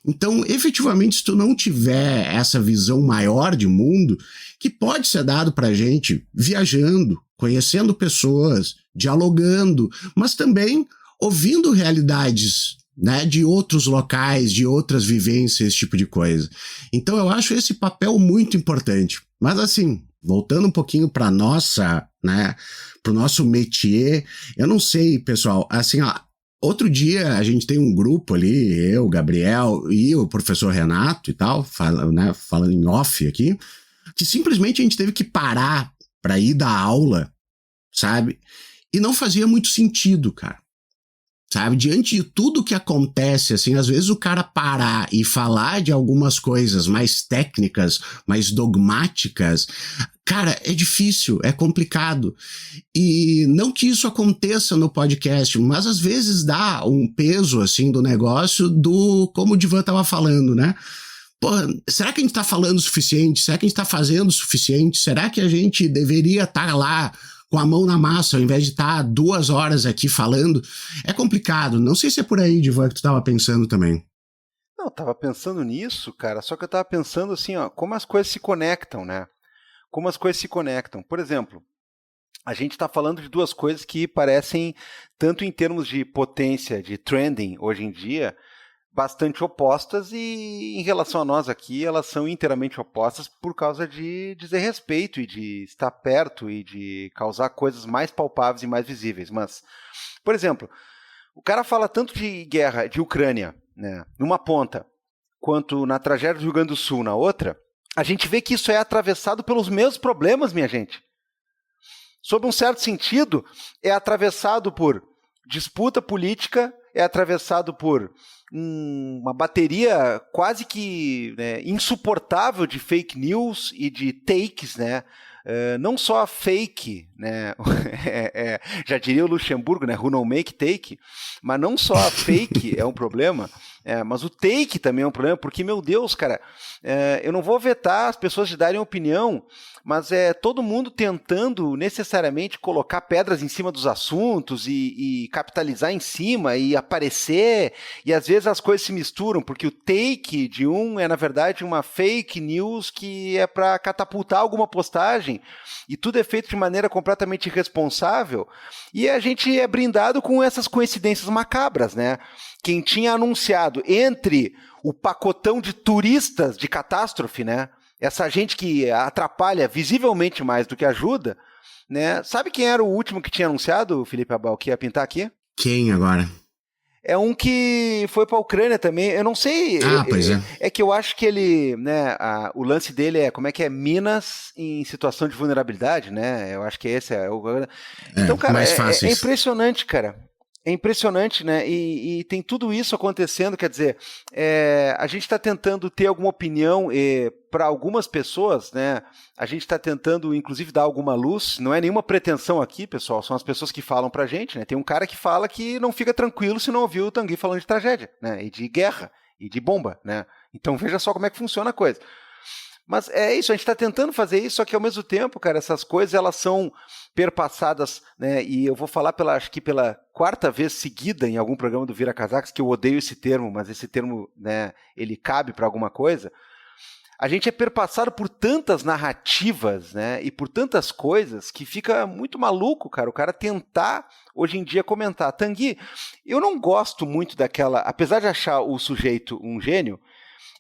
Então, efetivamente, se tu não tiver essa visão maior de mundo, que pode ser dado pra gente viajando, conhecendo pessoas, dialogando, mas também ouvindo realidades, né, de outros locais, de outras vivências, esse tipo de coisa. Então eu acho esse papel muito importante. Mas assim, voltando um pouquinho para nossa, né, pro nosso métier, eu não sei, pessoal, assim, ó, outro dia a gente tem um grupo ali, eu, Gabriel e o professor Renato e tal, falando em off aqui, que simplesmente a gente teve que parar para ir dar aula, sabe? E não fazia muito sentido, cara. Sabe, diante de tudo que acontece, assim, às vezes o cara parar e falar de algumas coisas mais técnicas, mais dogmáticas, Cara, é difícil, é complicado. E não que isso aconteça no podcast, mas às vezes dá um peso, assim, do negócio do, como o Divan estava falando, né? Pô, será que a gente está falando o suficiente? Será que a gente está fazendo o suficiente? Será que a gente deveria estar lá com a mão na massa, ao invés de estar 2 horas aqui falando? É complicado. Não sei se é por aí, Divan, que tu estava pensando também. Não, eu tava pensando nisso, cara, só que eu tava pensando assim, ó, como as coisas se conectam, né? Como as coisas se conectam. Por exemplo, a gente está falando de 2 coisas que parecem, tanto em termos de potência, de trending hoje em dia, bastante opostas, e em relação a nós aqui, elas são inteiramente opostas por causa de dizer respeito e de estar perto e de causar coisas mais palpáveis e mais visíveis. Mas, por exemplo, o cara fala tanto de guerra, de Ucrânia, né, numa ponta, quanto na tragédia do Rio Grande do Sul na outra, a gente vê que isso é atravessado pelos mesmos problemas, minha gente. Sob um certo sentido, é atravessado por disputa política, é atravessado por uma bateria quase que, né, insuportável de fake news e de takes, né? Não só a fake, né? Já diria o Luxemburgo, né? Who no make take, mas não só a fake é um problema, mas o take também é um problema, porque, meu Deus, cara, eu não vou vetar as pessoas de darem opinião, mas é todo mundo tentando necessariamente colocar pedras em cima dos assuntos e capitalizar em cima e aparecer, e às vezes as coisas se misturam, porque o take de um é, na verdade, uma fake news que é para catapultar alguma postagem, e tudo é feito de maneira completamente irresponsável, e a gente é brindado com essas coincidências macabras, né? Quem tinha anunciado entre o pacotão de turistas de catástrofe, né? Essa gente que atrapalha visivelmente mais do que ajuda, né? Sabe quem era o último que tinha anunciado, Felipe Abal, que ia pintar aqui? Quem agora? É um que foi para a Ucrânia também. Eu não sei. Pois é. É que eu acho que ele, né? O lance dele é como é que é Minas em situação de vulnerabilidade, né? Eu acho que esse é o. Então, cara, mais fácil é impressionante, cara. É impressionante, né? E tem tudo isso acontecendo, quer dizer, a gente está tentando ter alguma opinião para algumas pessoas, né? A gente está tentando, inclusive, dar alguma luz. Não é nenhuma pretensão aqui, pessoal, são as pessoas que falam pra gente, né? Tem um cara que fala que não fica tranquilo se não ouviu o Tanguy falando de tragédia, né? E de guerra, e de bomba, né? Então veja só como é que funciona a coisa. Mas é isso, a gente está tentando fazer isso, só que ao mesmo tempo, cara, essas coisas elas são perpassadas, né? E eu vou falar acho que pela 4ª vez seguida em algum programa do Vira Casacas, que eu odeio esse termo, mas esse termo, né, ele cabe para alguma coisa. A gente é perpassado por tantas narrativas, né, e por tantas coisas que fica muito maluco, cara, o cara tentar hoje em dia comentar. Tanguy, eu não gosto muito daquela, apesar de achar o sujeito um gênio,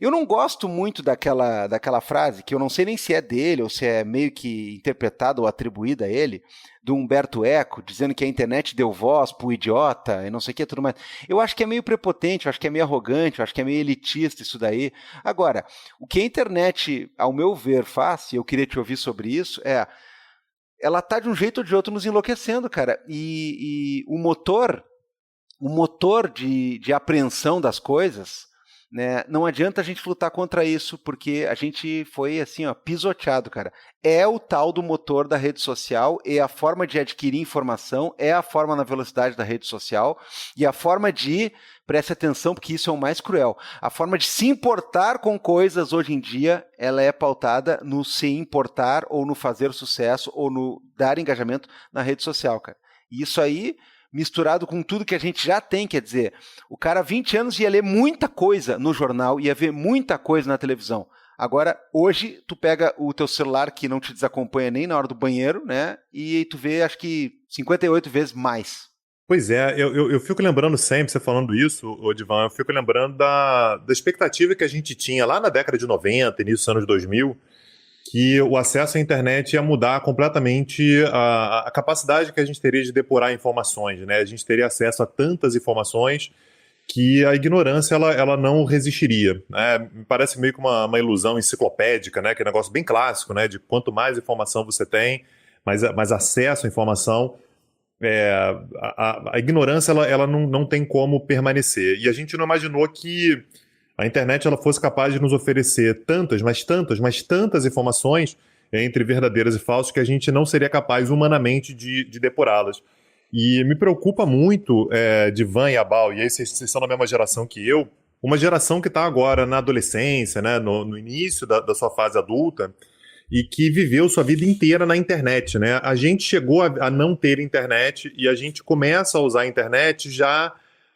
eu não gosto muito daquela frase, que eu não sei nem se é dele ou se é meio que interpretada ou atribuída a ele, do Humberto Eco, dizendo que a internet deu voz pro idiota e não sei o que, tudo mais. Eu acho que é meio prepotente, eu acho que é meio arrogante, eu acho que é meio elitista isso daí. Agora, o que a internet, ao meu ver, faz, e eu queria te ouvir sobre isso, ela tá de um jeito ou de outro nos enlouquecendo, cara. E o motor de apreensão das coisas, né, não adianta a gente lutar contra isso, porque a gente foi assim, ó, pisoteado, cara. É o tal do motor da rede social, é a forma de adquirir informação, é a forma na velocidade da rede social, e a forma de, preste atenção, porque isso é o mais cruel, a forma de se importar com coisas hoje em dia, ela é pautada no se importar, ou no fazer sucesso, ou no dar engajamento na rede social, cara. E isso aí, misturado com tudo que a gente já tem, quer dizer, o cara há 20 anos ia ler muita coisa no jornal, ia ver muita coisa na televisão. Agora, hoje, tu pega o teu celular que não te desacompanha nem na hora do banheiro, né? E tu vê, acho que 58 vezes mais. Pois é, eu fico lembrando sempre, você falando isso, Divan, eu fico lembrando da expectativa que a gente tinha lá na década de 90, início dos anos 2000, que o acesso à internet ia mudar completamente a capacidade que a gente teria de depurar informações, né? A gente teria acesso a tantas informações que a ignorância ela não resistiria, né? Me parece meio que uma ilusão enciclopédica, né? Que é um negócio bem clássico, né? De quanto mais informação você tem, mais acesso à informação, a ignorância ela não tem como permanecer. E a gente não imaginou que a internet ela fosse capaz de nos oferecer tantas informações entre verdadeiras e falsas que a gente não seria capaz humanamente de depurá-las. E me preocupa muito, Divan e Abal, e aí vocês são da mesma geração que eu, uma geração que está agora na adolescência, né, no início da sua fase adulta, e que viveu sua vida inteira na internet, né? A gente chegou a não ter internet e a gente começa a usar a internet já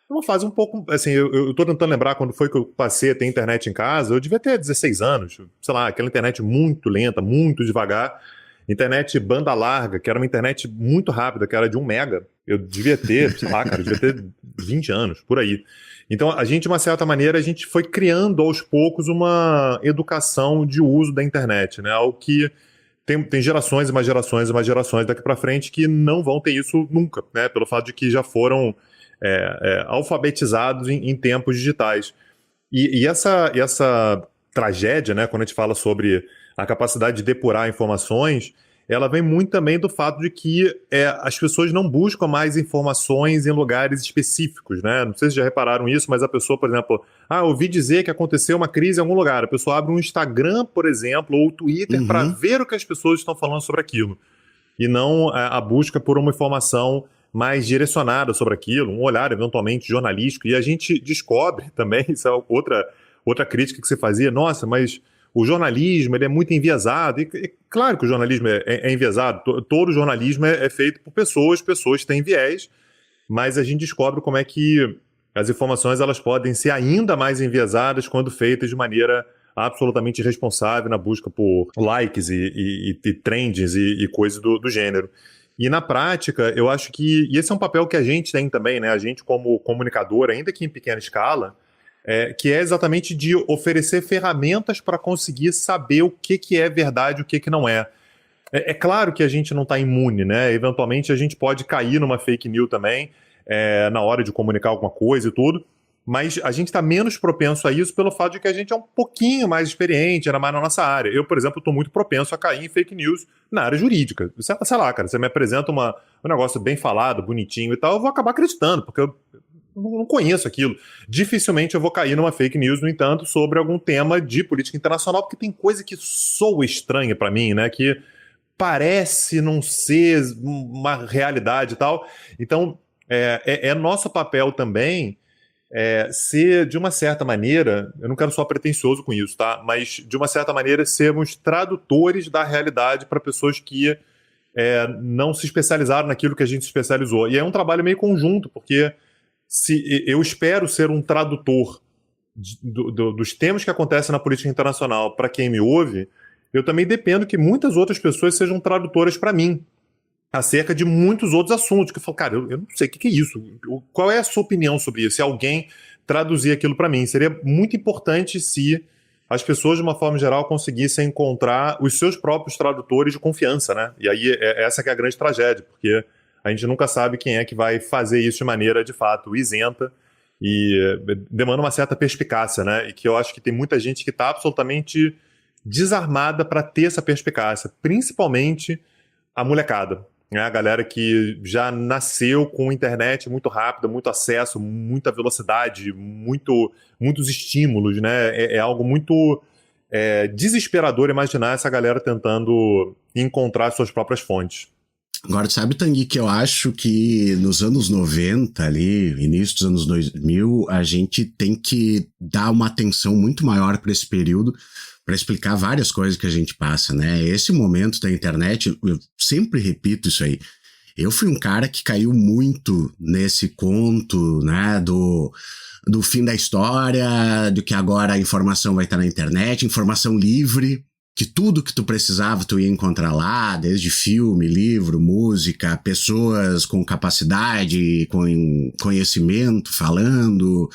numa fase um pouco, assim, eu tô tentando lembrar quando foi que eu passei a ter internet em casa, eu devia ter 16 anos, sei lá, aquela internet muito lenta, muito devagar, internet banda larga, que era uma internet muito rápida, que era de 1 mega, eu devia ter, sei lá, cara, eu devia ter 20 anos, por aí. Então, a gente, de uma certa maneira, a gente foi criando aos poucos uma educação de uso da internet, né? Algo que tem gerações e mais gerações e mais gerações daqui para frente que não vão ter isso nunca, né? Pelo fato de que já foram alfabetizados em tempos digitais. E essa tragédia, né? Quando a gente fala sobre a capacidade de depurar informações, ela vem muito também do fato de que as pessoas não buscam mais informações em lugares específicos, né? Não sei se já repararam isso, mas a pessoa, por exemplo, ouvi dizer que aconteceu uma crise em algum lugar. A pessoa abre um Instagram, por exemplo, ou o Twitter para ver o que as pessoas estão falando sobre aquilo. E não a busca por uma informação mais direcionada sobre aquilo, um olhar eventualmente jornalístico. E a gente descobre também, isso é outra crítica que você fazia, nossa, mas o jornalismo ele é muito enviesado, e claro que o jornalismo é enviesado, todo jornalismo é feito por pessoas têm viés, mas a gente descobre como é que as informações elas podem ser ainda mais enviesadas quando feitas de maneira absolutamente irresponsável na busca por likes e trends e coisas do gênero. E na prática, eu acho que esse é um papel que a gente tem também, né? A gente como comunicador, ainda que em pequena escala, que é exatamente de oferecer ferramentas para conseguir saber o que é verdade e o que não é. É claro que a gente não está imune, né? Eventualmente a gente pode cair numa fake news também, na hora de comunicar alguma coisa e tudo, mas a gente está menos propenso a isso pelo fato de que a gente é um pouquinho mais experiente, ainda mais na nossa área. Eu, por exemplo, estou muito propenso a cair em fake news na área jurídica. Sei lá, cara, você me apresenta um negócio bem falado, bonitinho e tal, eu vou acabar acreditando, porque eu não conheço aquilo. Dificilmente eu vou cair numa fake news, no entanto, sobre algum tema de política internacional, porque tem coisa que soa estranha para mim, né? Que parece não ser uma realidade e tal. Então, é nosso papel também ser, de uma certa maneira, eu não quero soar pretensioso com isso, tá? Mas, de uma certa maneira, sermos tradutores da realidade para pessoas que não se especializaram naquilo que a gente se especializou. E é um trabalho meio conjunto, porque se eu espero ser um tradutor dos temas que acontecem na política internacional para quem me ouve, eu também dependo que muitas outras pessoas sejam tradutoras para mim acerca de muitos outros assuntos, que eu falo, cara, eu não sei o que é isso, qual é a sua opinião sobre isso, se alguém traduzir aquilo para mim. Seria muito importante se as pessoas, de uma forma geral, conseguissem encontrar os seus próprios tradutores de confiança, né? E aí essa que é a grande tragédia, porque a gente nunca sabe quem é que vai fazer isso de maneira, de fato, isenta e demanda uma certa perspicácia, né? E que eu acho que tem muita gente que está absolutamente desarmada para ter essa perspicácia, principalmente a molecada, né? A galera que já nasceu com internet muito rápida, muito acesso, muita velocidade, muitos estímulos, né? É algo muito desesperador imaginar essa galera tentando encontrar suas próprias fontes. Agora, sabe, Tanguy, que eu acho que nos anos 90, ali, início dos anos 2000, a gente tem que dar uma atenção muito maior para esse período, para explicar várias coisas que a gente passa, né? Esse momento da internet, eu sempre repito isso aí, eu fui um cara que caiu muito nesse conto, né, do fim da história, de que agora a informação vai estar na internet, informação livre, que tudo que tu precisava tu ia encontrar lá, desde filme, livro, música, pessoas com capacidade, com conhecimento, falando,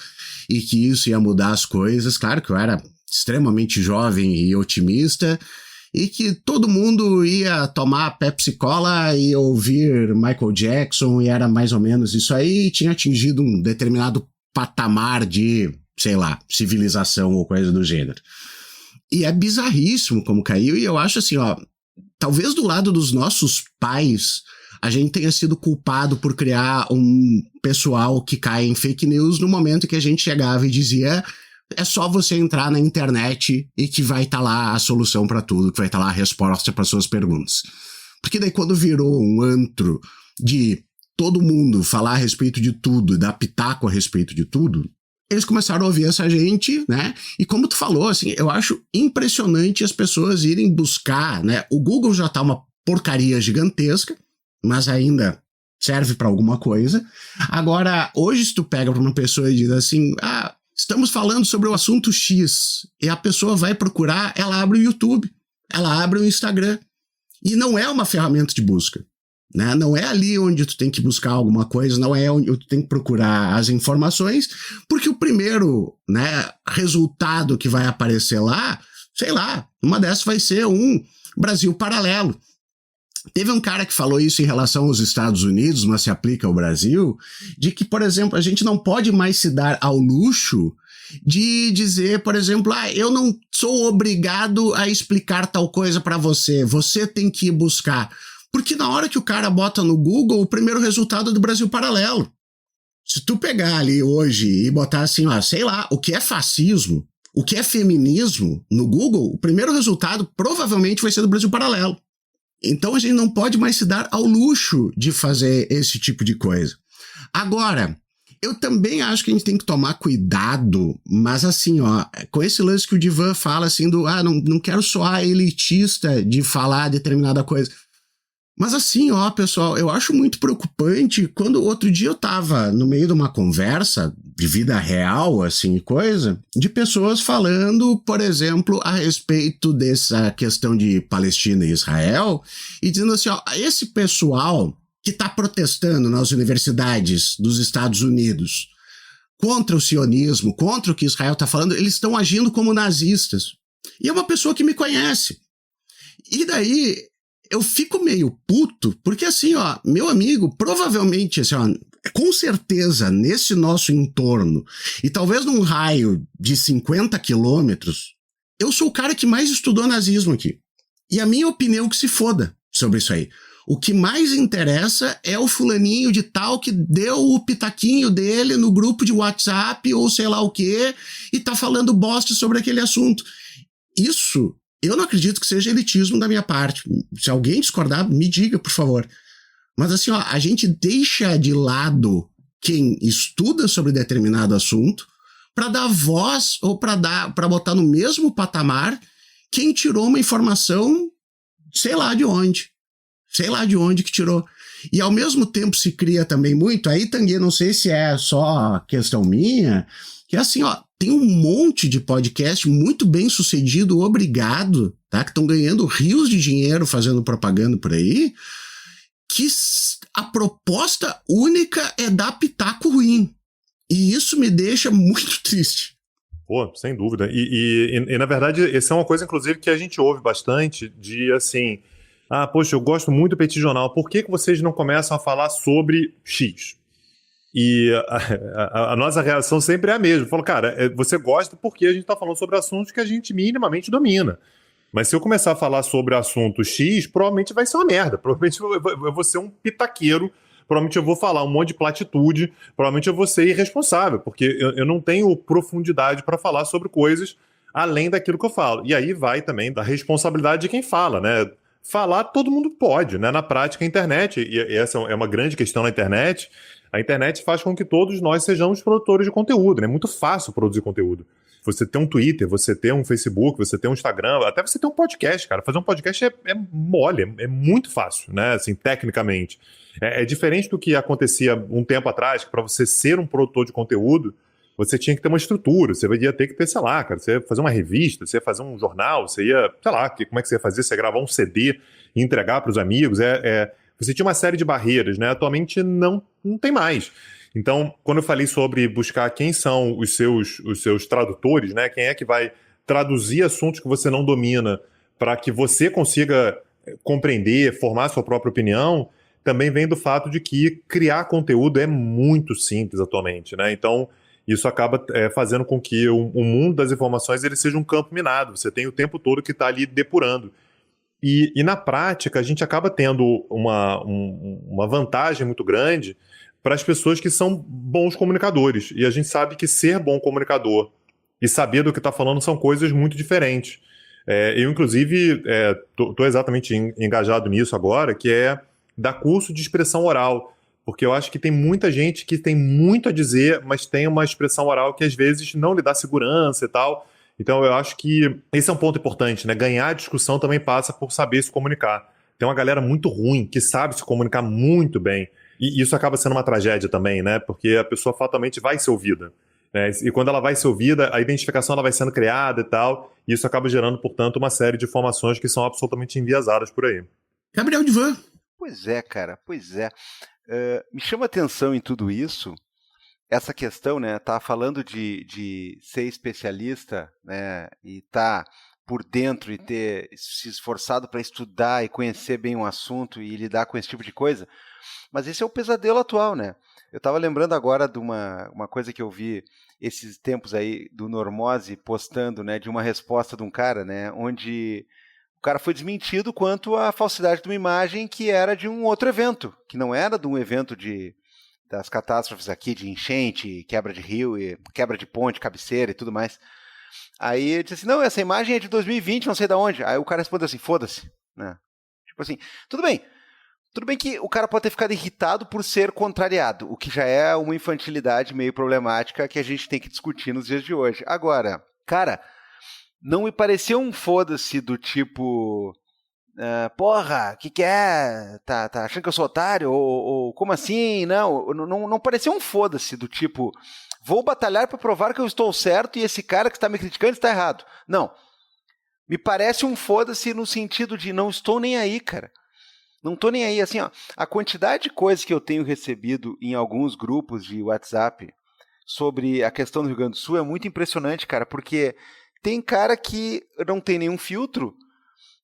e que isso ia mudar as coisas. Claro que eu era extremamente jovem e otimista, e que todo mundo ia tomar Pepsi-Cola e ouvir Michael Jackson, e era mais ou menos isso aí, e tinha atingido um determinado patamar de, sei lá, civilização ou coisa do gênero. E é bizarríssimo como caiu, e eu acho assim, ó, talvez do lado dos nossos pais, a gente tenha sido culpado por criar um pessoal que cai em fake news no momento que a gente chegava e dizia, é só você entrar na internet e que vai estar lá a solução para tudo, que vai estar lá a resposta para suas perguntas. Porque daí quando virou um antro de todo mundo falar a respeito de tudo, dar pitaco a respeito de tudo, eles começaram a ouvir essa gente, né? E como tu falou, assim, eu acho impressionante as pessoas irem buscar, né? O Google já tá uma porcaria gigantesca, mas ainda serve para alguma coisa. Agora, hoje se tu pega para uma pessoa e diz assim, estamos falando sobre o assunto X, e a pessoa vai procurar, ela abre o YouTube, ela abre o Instagram, e não é uma ferramenta de busca, né? Não é ali onde tu tem que buscar alguma coisa, não é onde tu tem que procurar as informações, porque o primeiro, né, resultado que vai aparecer lá, sei lá, uma dessas vai ser um Brasil paralelo. Teve um cara que falou isso em relação aos Estados Unidos, mas se aplica ao Brasil, de que, por exemplo, a gente não pode mais se dar ao luxo de dizer, por exemplo, eu não sou obrigado a explicar tal coisa para você, você tem que ir buscar. Porque na hora que o cara bota no Google, o primeiro resultado é do Brasil paralelo. Se tu pegar ali hoje e botar assim, sei lá, o que é fascismo, o que é feminismo no Google, o primeiro resultado provavelmente vai ser do Brasil paralelo. Então a gente não pode mais se dar ao luxo de fazer esse tipo de coisa. Agora, eu também acho que a gente tem que tomar cuidado, mas assim, com esse lance que o Divan fala assim do, não quero soar elitista de falar determinada coisa. Mas assim, pessoal, eu acho muito preocupante quando outro dia eu tava no meio de uma conversa de vida real, assim, coisa, de pessoas falando, por exemplo, a respeito dessa questão de Palestina e Israel, e dizendo assim, esse pessoal que tá protestando nas universidades dos Estados Unidos contra o sionismo, contra o que Israel tá falando, eles estão agindo como nazistas. E é uma pessoa que me conhece. E daí eu fico meio puto, porque assim, meu amigo, provavelmente, assim, com certeza, nesse nosso entorno, e talvez num raio de 50 quilômetros, eu sou o cara que mais estudou nazismo aqui. E a minha opinião que se foda sobre isso aí. O que mais interessa é o fulaninho de tal que deu o pitaquinho dele no grupo de WhatsApp ou sei lá o quê, e tá falando bosta sobre aquele assunto. Isso eu não acredito que seja elitismo da minha parte. Se alguém discordar, me diga, por favor. Mas assim, a gente deixa de lado quem estuda sobre determinado assunto para dar voz ou para botar no mesmo patamar quem tirou uma informação, sei lá de onde. Sei lá de onde que tirou. E ao mesmo tempo se cria também muito, aí, Tanguy, não sei se é só questão minha, que é assim, tem um monte de podcast muito bem sucedido, obrigado, tá? Que estão ganhando rios de dinheiro fazendo propaganda por aí, que a proposta única é dar pitaco ruim. E isso me deixa muito triste. Pô, sem dúvida. E na verdade, essa é uma coisa, inclusive, que a gente ouve bastante, de assim, poxa, eu gosto muito do Petit Jornal, por que vocês não começam a falar sobre X? E a nossa reação sempre é a mesma. Falo, cara, você gosta porque a gente está falando sobre assuntos que a gente minimamente domina. Mas se eu começar a falar sobre assunto X, provavelmente vai ser uma merda. Provavelmente eu vou ser um pitaqueiro, provavelmente eu vou falar um monte de platitude, provavelmente eu vou ser irresponsável, porque eu não tenho profundidade para falar sobre coisas além daquilo que eu falo. E aí vai também da responsabilidade de quem fala, né? Falar todo mundo pode, né? Na prática, a internet, e essa é uma grande questão na internet, a internet faz com que todos nós sejamos produtores de conteúdo, né? É muito fácil produzir conteúdo. Você ter um Twitter, você ter um Facebook, você ter um Instagram, até você ter um podcast, cara. Fazer um podcast é mole, é muito fácil, né? Assim, tecnicamente. É diferente do que acontecia um tempo atrás, que para você ser um produtor de conteúdo, você tinha que ter uma estrutura, você ia ter que ter, sei lá, cara, você ia fazer uma revista, você ia fazer um jornal, você ia, sei lá, como é que você ia fazer? Você ia gravar um CD e entregar para os amigos, você tinha uma série de barreiras, né? Atualmente não tem mais. Então, quando eu falei sobre buscar quem são os seus tradutores, né? Quem é que vai traduzir assuntos que você não domina para que você consiga compreender, formar sua própria opinião, também vem do fato de que criar conteúdo é muito simples atualmente, né? Então, isso acaba fazendo com que o mundo das informações ele seja um campo minado. Você tem o tempo todo que está ali depurando. E na prática, a gente acaba tendo uma vantagem muito grande para as pessoas que são bons comunicadores. E a gente sabe que ser bom comunicador e saber do que está falando são coisas muito diferentes. Eu, inclusive, estou exatamente engajado nisso agora, que é dar curso de expressão oral, porque eu acho que tem muita gente que tem muito a dizer, mas tem uma expressão oral que às vezes não lhe dá segurança e tal. Então eu acho que esse é um ponto importante, né? Ganhar a discussão também passa por saber se comunicar. Tem uma galera muito ruim que sabe se comunicar muito bem, e isso acaba sendo uma tragédia também, né? Porque a pessoa fatalmente vai ser ouvida, né? E quando ela vai ser ouvida, a identificação ela vai sendo criada e tal, e isso acaba gerando, portanto, uma série de informações que são absolutamente enviesadas por aí. Gabriel Divan. Pois é, cara, pois é. Me chama atenção em tudo isso, essa questão, né? Tá falando de ser especialista, né? E tá por dentro e ter se esforçado para estudar e conhecer bem um assunto e lidar com esse tipo de coisa. Mas esse é o pesadelo atual, né? Eu estava lembrando agora de uma coisa que eu vi esses tempos aí do Normose postando, né? De uma resposta de um cara, né? Onde o cara foi desmentido quanto à falsidade de uma imagem que era de um outro evento, que não era de um evento das catástrofes aqui, de enchente, quebra de rio, e quebra de ponte, cabeceira e tudo mais. Aí ele disse assim, não, essa imagem é de 2020, não sei de onde. Aí o cara respondeu assim, foda-se, né? Tipo assim, tudo bem que o cara pode ter ficado irritado por ser contrariado, o que já é uma infantilidade meio problemática que a gente tem que discutir nos dias de hoje. Agora, cara, não me pareceu um foda-se do tipo... porra, que é? Tá achando que eu sou otário? Ou como assim? Não pareceu um foda-se do tipo, vou batalhar para provar que eu estou certo e esse cara que está me criticando está errado. Não. Me parece um foda-se no sentido de não estou nem aí, cara. Não tô nem aí. Assim, ó, a quantidade de coisas que eu tenho recebido em alguns grupos de WhatsApp sobre a questão do Rio Grande do Sul é muito impressionante, cara, porque tem cara que não tem nenhum filtro.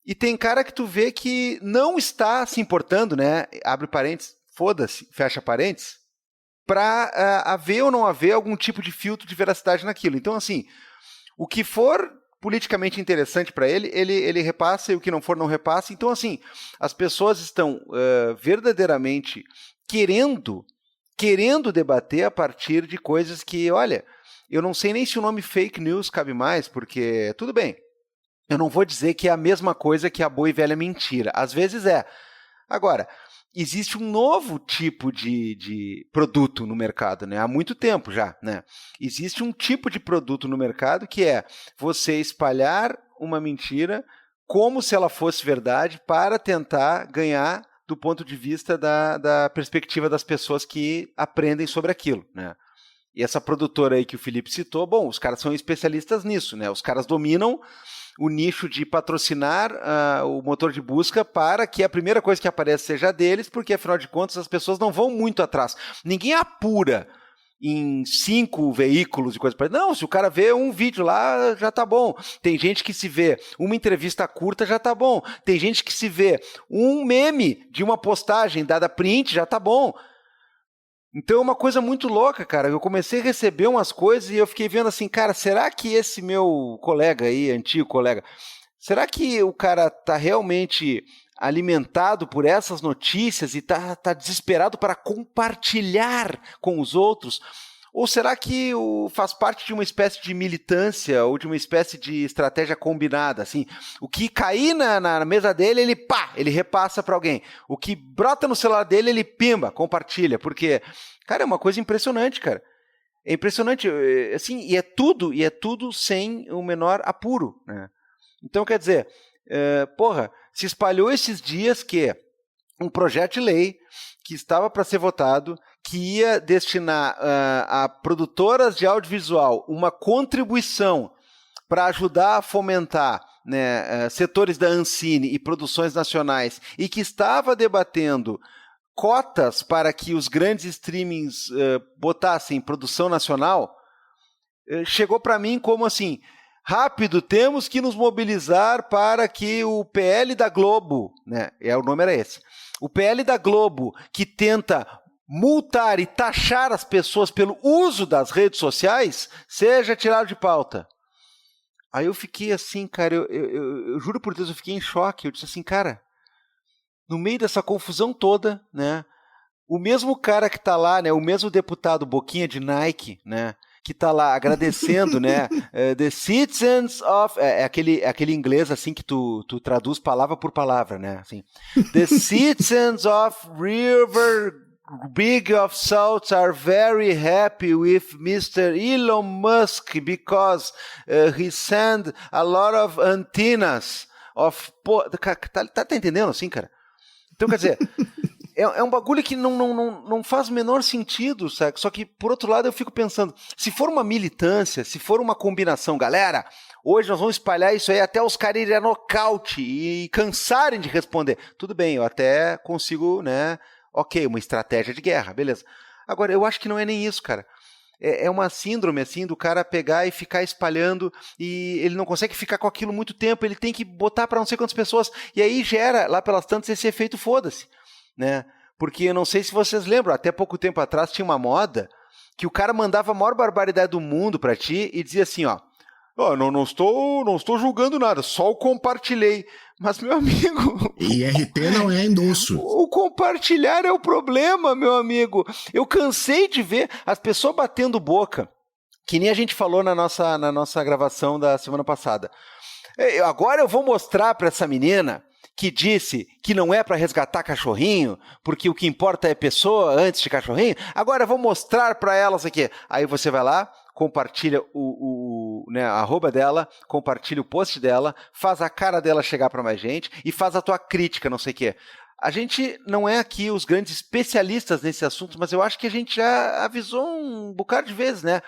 E tem cara que tu vê que não está se importando, né? Abre parênteses, foda-se, fecha parênteses, para haver ou não haver algum tipo de filtro de veracidade naquilo. Então, assim, o que for politicamente interessante para ele repassa, e o que não for, não repassa. Então, assim, as pessoas estão verdadeiramente querendo debater a partir de coisas que, olha, eu não sei nem se o nome fake news cabe mais, porque, tudo bem, eu não vou dizer que é a mesma coisa que a boa e velha mentira. Às vezes é. Agora, existe um novo tipo de produto no mercado, né? Há muito tempo já, né? Existe um tipo de produto no mercado que é você espalhar uma mentira como se ela fosse verdade para tentar ganhar do ponto de vista da perspectiva das pessoas que aprendem sobre aquilo, né? E essa produtora aí que o Felipe citou, bom, os caras são especialistas nisso, né? Os caras dominam o nicho de patrocinar o motor de busca para que a primeira coisa que aparece seja deles, porque, afinal de contas, as pessoas não vão muito atrás. Ninguém apura em 5 veículos e coisa para não, se o cara vê um vídeo lá, já tá bom. Tem gente que se vê uma entrevista curta, já tá bom. Tem gente que se vê um meme de uma postagem dada print, já tá bom. Então é uma coisa muito louca, cara. Eu comecei a receber umas coisas e eu fiquei vendo assim, cara, será que esse meu colega aí, antigo colega, será que o cara tá realmente alimentado por essas notícias e tá desesperado para compartilhar com os outros? Ou será que faz parte de uma espécie de militância ou de uma espécie de estratégia combinada? Assim, o que cair na mesa dele, ele repassa para alguém. O que brota no celular dele, ele pimba, compartilha. Porque, cara, é uma coisa impressionante, cara. É impressionante, assim, e é tudo sem o menor apuro, né? Então, quer dizer, se espalhou esses dias que um projeto de lei que estava para ser votado, que ia destinar a produtoras de audiovisual uma contribuição para ajudar a fomentar, né, setores da Ancine e produções nacionais, e que estava debatendo cotas para que os grandes streamings botassem produção nacional, chegou para mim como assim, rápido, temos que nos mobilizar para que o PL da Globo, né, o nome era esse, o PL da Globo, que tenta multar e taxar as pessoas pelo uso das redes sociais, seja tirado de pauta. Aí eu fiquei assim, cara, eu juro por Deus, eu fiquei em choque. Eu disse assim, cara, no meio dessa confusão toda, né, o mesmo cara que está lá, né, o mesmo deputado Boquinha de Nike, né, que tá lá agradecendo, né? The citizens of... aquele inglês, assim, que tu traduz palavra por palavra, né? Assim, the citizens of River Big of Salt are very happy with Mr. Elon Musk because he sent a lot of antennas of... Tá entendendo, assim, cara? Então, quer dizer... É um bagulho que não faz o menor sentido, sabe? Só que, por outro lado, eu fico pensando, se for uma militância, se for uma combinação, galera, hoje nós vamos espalhar isso aí até os caras irem a nocaute e cansarem de responder. Tudo bem, eu até consigo, né? Ok, uma estratégia de guerra, beleza. Agora, eu acho que não é nem isso, cara. É uma síndrome, assim, do cara pegar e ficar espalhando e ele não consegue ficar com aquilo muito tempo, ele tem que botar para não sei quantas pessoas. E aí gera, lá pelas tantas, esse efeito foda-se. Né? Porque eu não sei se vocês lembram, até pouco tempo atrás tinha uma moda que o cara mandava a maior barbaridade do mundo pra ti e dizia assim, ó, não estou julgando nada, só o compartilhei. Mas, meu amigo... IRT não é endosso. O compartilhar é o problema, meu amigo. Eu cansei de ver as pessoas batendo boca, que nem a gente falou na nossa gravação da semana passada. Agora eu vou mostrar pra essa menina... que disse que não é para resgatar cachorrinho, porque o que importa é pessoa antes de cachorrinho, agora eu vou mostrar para elas aqui. Aí você vai lá, compartilha né, a arroba dela, compartilha o post dela, faz a cara dela chegar para mais gente e faz a tua crítica, não sei o quê. A gente não é aqui os grandes especialistas nesse assunto, mas eu acho que a gente já avisou um bocado de vezes, né?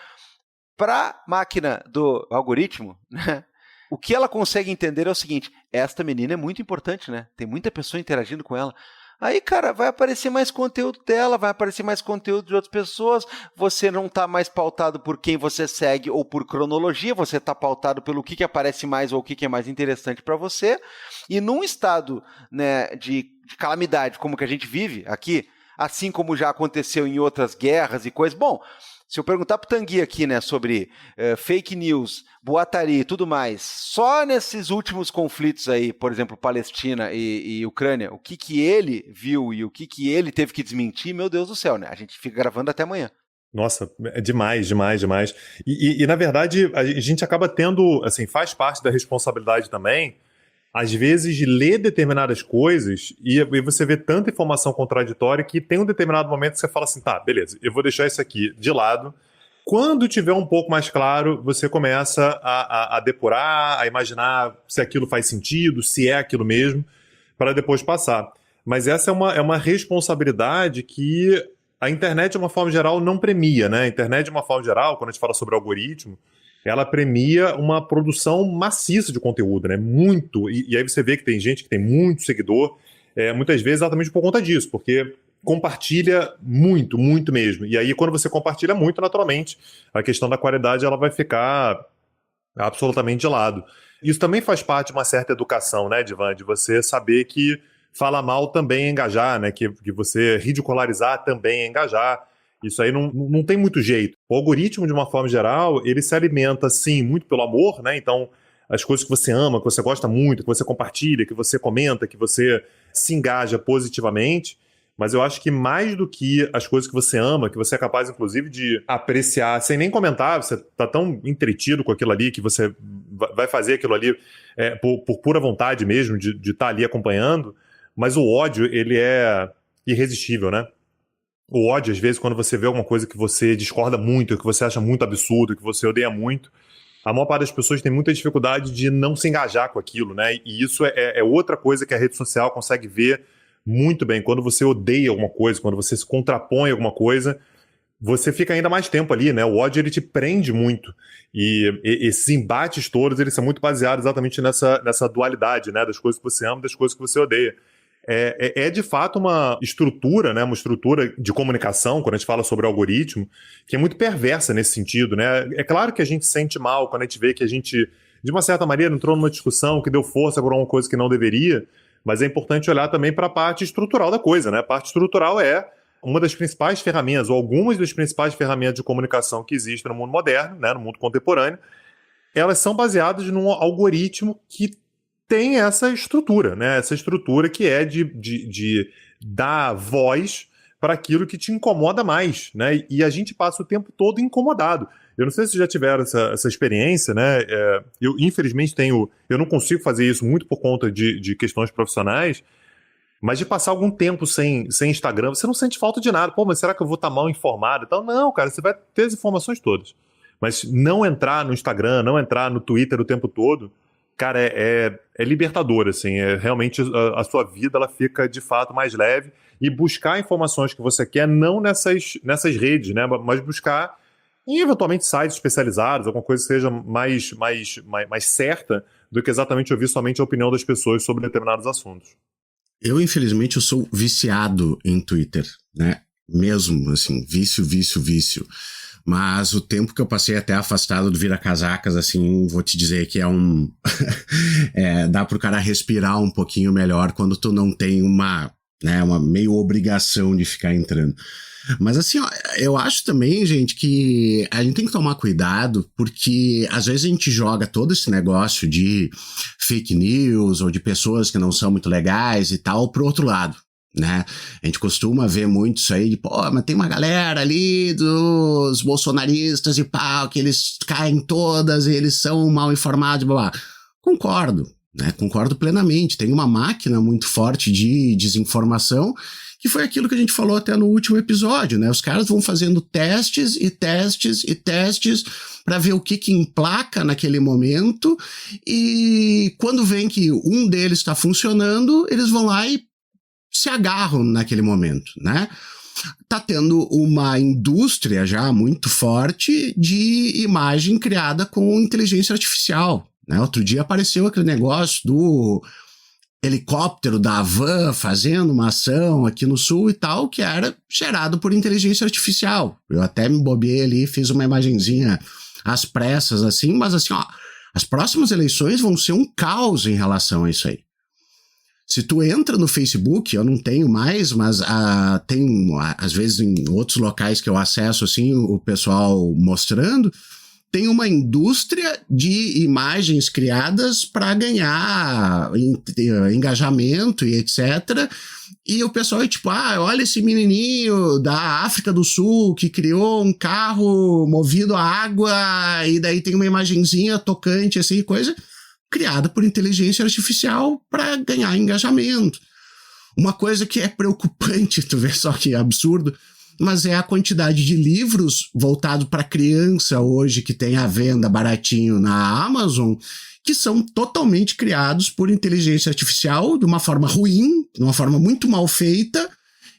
Para a máquina do algoritmo, né? O que ela consegue entender é o seguinte, esta menina é muito importante, né? Tem muita pessoa interagindo com ela. Aí, cara, vai aparecer mais conteúdo dela, vai aparecer mais conteúdo de outras pessoas, você não está mais pautado por quem você segue ou por cronologia, você está pautado pelo que aparece mais ou o que é mais interessante para você. E num estado, né, de calamidade como que a gente vive aqui, assim como já aconteceu em outras guerras e coisas, bom... Se eu perguntar pro Tanguy aqui, né, sobre fake news, boataria e tudo mais, só nesses últimos conflitos aí, por exemplo, Palestina e Ucrânia, o que ele viu e o que ele teve que desmentir, meu Deus do céu, né? A gente fica gravando até amanhã. Nossa, é demais. E na verdade, a gente acaba tendo, assim, faz parte da responsabilidade também, às vezes, ler determinadas coisas e você vê tanta informação contraditória que tem um determinado momento que você fala assim, tá, beleza, eu vou deixar isso aqui de lado. Quando tiver um pouco mais claro, você começa a depurar, a imaginar se aquilo faz sentido, se é aquilo mesmo, para depois passar. Mas essa é uma responsabilidade que a internet, de uma forma geral, não premia, né? A internet, de uma forma geral, quando a gente fala sobre algoritmo, ela premia uma produção maciça de conteúdo, né? Muito. E aí você vê que tem gente que tem muito seguidor, muitas vezes exatamente por conta disso, porque compartilha muito, muito mesmo. E aí, quando você compartilha muito, naturalmente, a questão da qualidade ela vai ficar absolutamente de lado. Isso também faz parte de uma certa educação, né, Divan? De você saber que falar mal também é engajar, né? Que você ridicularizar também é engajar. Isso aí não tem muito jeito. O algoritmo, de uma forma geral, ele se alimenta, sim, muito pelo amor, né? Então, as coisas que você ama, que você gosta muito, que você compartilha, que você comenta, que você se engaja positivamente. Mas eu acho que mais do que as coisas que você ama, que você é capaz, inclusive, de apreciar, sem nem comentar, você tá tão entretido com aquilo ali, que você vai fazer aquilo ali por pura vontade mesmo, de estar ali acompanhando. Mas o ódio, ele é irresistível, né? O ódio, às vezes, quando você vê alguma coisa que você discorda muito, que você acha muito absurdo, que você odeia muito, a maior parte das pessoas tem muita dificuldade de não se engajar com aquilo, né? E isso é outra coisa que a rede social consegue ver muito bem. Quando você odeia alguma coisa, quando você se contrapõe a alguma coisa, você fica ainda mais tempo ali, né? O ódio, ele te prende muito. E esses embates todos, eles são muito baseados exatamente nessa dualidade, né? Das coisas que você ama e das coisas que você odeia. É de fato uma estrutura, né? Uma estrutura de comunicação, quando a gente fala sobre algoritmo, que é muito perversa nesse sentido, né? É claro que a gente sente mal quando a gente vê que a gente, de uma certa maneira, entrou numa discussão que deu força para uma coisa que não deveria, mas é importante olhar também para a parte estrutural da coisa, né? A parte estrutural é uma das principais ferramentas, ou algumas das principais ferramentas de comunicação que existem no mundo moderno, né? No mundo contemporâneo. Elas são baseadas num algoritmo que tem essa estrutura, né? Essa estrutura que é de dar voz para aquilo que te incomoda mais, né? E a gente passa o tempo todo incomodado. Eu não sei se já tiveram essa experiência, né? Eu, infelizmente, eu não consigo fazer isso muito por conta de questões profissionais, mas de passar algum tempo sem Instagram, você não sente falta de nada. Pô, mas será que eu vou estar mal informado? Então, não, cara, você vai ter as informações todas. Mas não entrar no Instagram, não entrar no Twitter o tempo todo, cara, é libertador, assim. Realmente a sua vida ela fica, de fato, mais leve. E buscar informações que você quer, não nessas redes, né? Mas buscar em, eventualmente, sites especializados, alguma coisa que seja mais certa do que exatamente ouvir somente a opinião das pessoas sobre determinados assuntos. Infelizmente, eu sou viciado em Twitter, né? Mesmo, assim, vício. Mas o tempo que eu passei até afastado do vira-casacas, assim, vou te dizer que dá pro cara respirar um pouquinho melhor quando tu não tem uma meio obrigação de ficar entrando. Mas assim, ó, eu acho também, gente, que a gente tem que tomar cuidado, porque às vezes a gente joga todo esse negócio de fake news ou de pessoas que não são muito legais e tal pro outro lado, né? A gente costuma ver muito isso aí de, pô, mas tem uma galera ali dos bolsonaristas e pau, que eles caem todas e eles são mal informados, blá blá. Concordo, né? Concordo plenamente. Tem uma máquina muito forte de desinformação, que foi aquilo que a gente falou até no último episódio, né? Os caras vão fazendo testes para ver o que emplaca naquele momento, e quando vem que um deles está funcionando, eles vão lá e se agarram naquele momento, né? Tá tendo uma indústria já muito forte de imagem criada com inteligência artificial, né? Outro dia apareceu aquele negócio do helicóptero da Havan fazendo uma ação aqui no sul e tal, que era gerado por inteligência artificial. Eu até me bobeei ali, fiz uma imagenzinha às pressas assim, mas assim, ó, as próximas eleições vão ser um caos em relação a isso aí. Se tu entra no Facebook, eu não tenho mais, mas tem, às vezes, em outros locais que eu acesso, assim, o pessoal mostrando, tem uma indústria de imagens criadas para ganhar engajamento e etc. E o pessoal é tipo, olha esse menininho da África do Sul que criou um carro movido a água, e daí tem uma imagenzinha tocante, assim, coisa criada por inteligência artificial para ganhar engajamento. Uma coisa que é preocupante, tu vê só que absurdo, mas é a quantidade de livros voltados para criança hoje que tem à venda baratinho na Amazon, que são totalmente criados por inteligência artificial de uma forma ruim, de uma forma muito mal feita,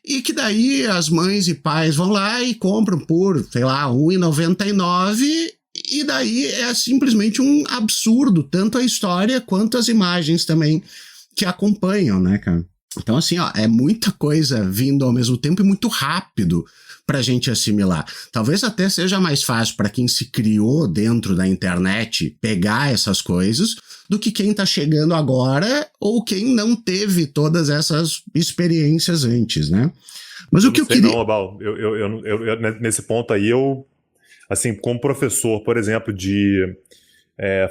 e que daí as mães e pais vão lá e compram por, sei lá, R$1,99, e daí é simplesmente um absurdo, tanto a história quanto as imagens também que acompanham, né, cara? Então, assim, ó, é muita coisa vindo ao mesmo tempo e muito rápido pra gente assimilar. Talvez até seja mais fácil para quem se criou dentro da internet pegar essas coisas do que quem tá chegando agora ou quem não teve todas essas experiências antes, né? Mas o que eu queria... Não, Abal, eu, nesse ponto aí, assim, como professor, por exemplo, de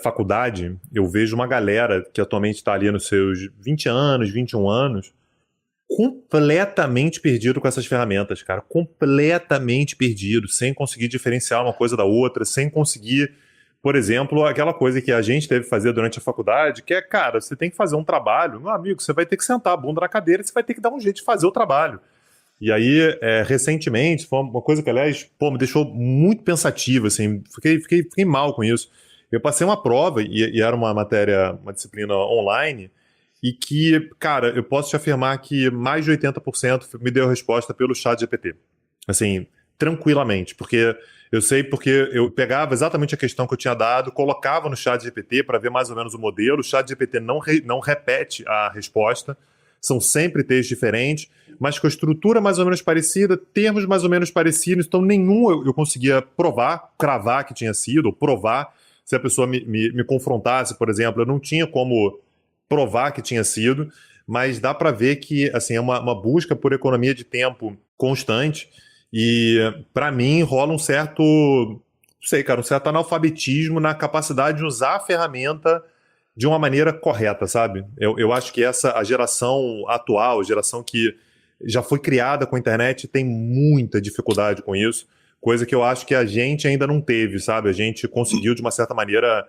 faculdade, eu vejo uma galera que atualmente está ali nos seus 20 anos, 21 anos, completamente perdido com essas ferramentas, cara. Completamente perdido, sem conseguir diferenciar uma coisa da outra, sem conseguir, por exemplo, aquela coisa que a gente teve que fazer durante a faculdade, que é, cara, você tem que fazer um trabalho, meu amigo, você vai ter que sentar a bunda na cadeira e você vai ter que dar um jeito de fazer o trabalho. E aí, recentemente, foi uma coisa que, aliás, me deixou muito pensativo, assim, fiquei mal com isso. Eu passei uma prova, e era uma matéria, uma disciplina online, e que, cara, eu posso te afirmar que mais de 80% me deu resposta pelo ChatGPT. Assim, tranquilamente, porque eu pegava exatamente a questão que eu tinha dado, colocava no ChatGPT para ver mais ou menos o modelo, o ChatGPT não repete a resposta, são sempre textos diferentes, mas com a estrutura mais ou menos parecida, termos mais ou menos parecidos, então nenhum eu conseguia cravar que tinha sido, ou provar. Se a pessoa me confrontasse, por exemplo, eu não tinha como provar que tinha sido, mas dá para ver que, assim, é uma busca por economia de tempo constante, e para mim rola um certo analfabetismo na capacidade de usar a ferramenta de uma maneira correta, sabe? Eu acho que a geração atual, a geração que já foi criada com a internet, tem muita dificuldade com isso, coisa que eu acho que a gente ainda não teve, sabe? A gente conseguiu, de uma certa maneira,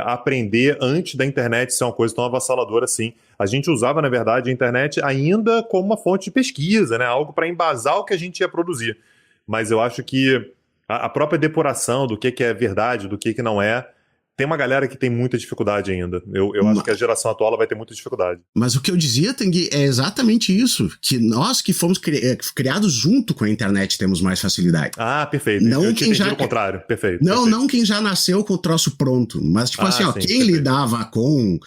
aprender antes da internet ser uma coisa tão avassaladora assim. A gente usava, na verdade, a internet ainda como uma fonte de pesquisa, né? Algo para embasar o que a gente ia produzir. Mas eu acho que a própria depuração do que é verdade, do que não é, tem uma galera que tem muita dificuldade ainda. Eu acho que a geração atual ela vai ter muita dificuldade. Mas o que eu dizia, Tanguy, é exatamente isso. Que nós que fomos criados junto com a internet temos mais facilidade. Ah, perfeito. Não eu quem já... o contrário. Perfeito. Não, perfeito. não quem já nasceu com o troço pronto. Mas, tipo assim, ó, sim, quem perfeito. lidava com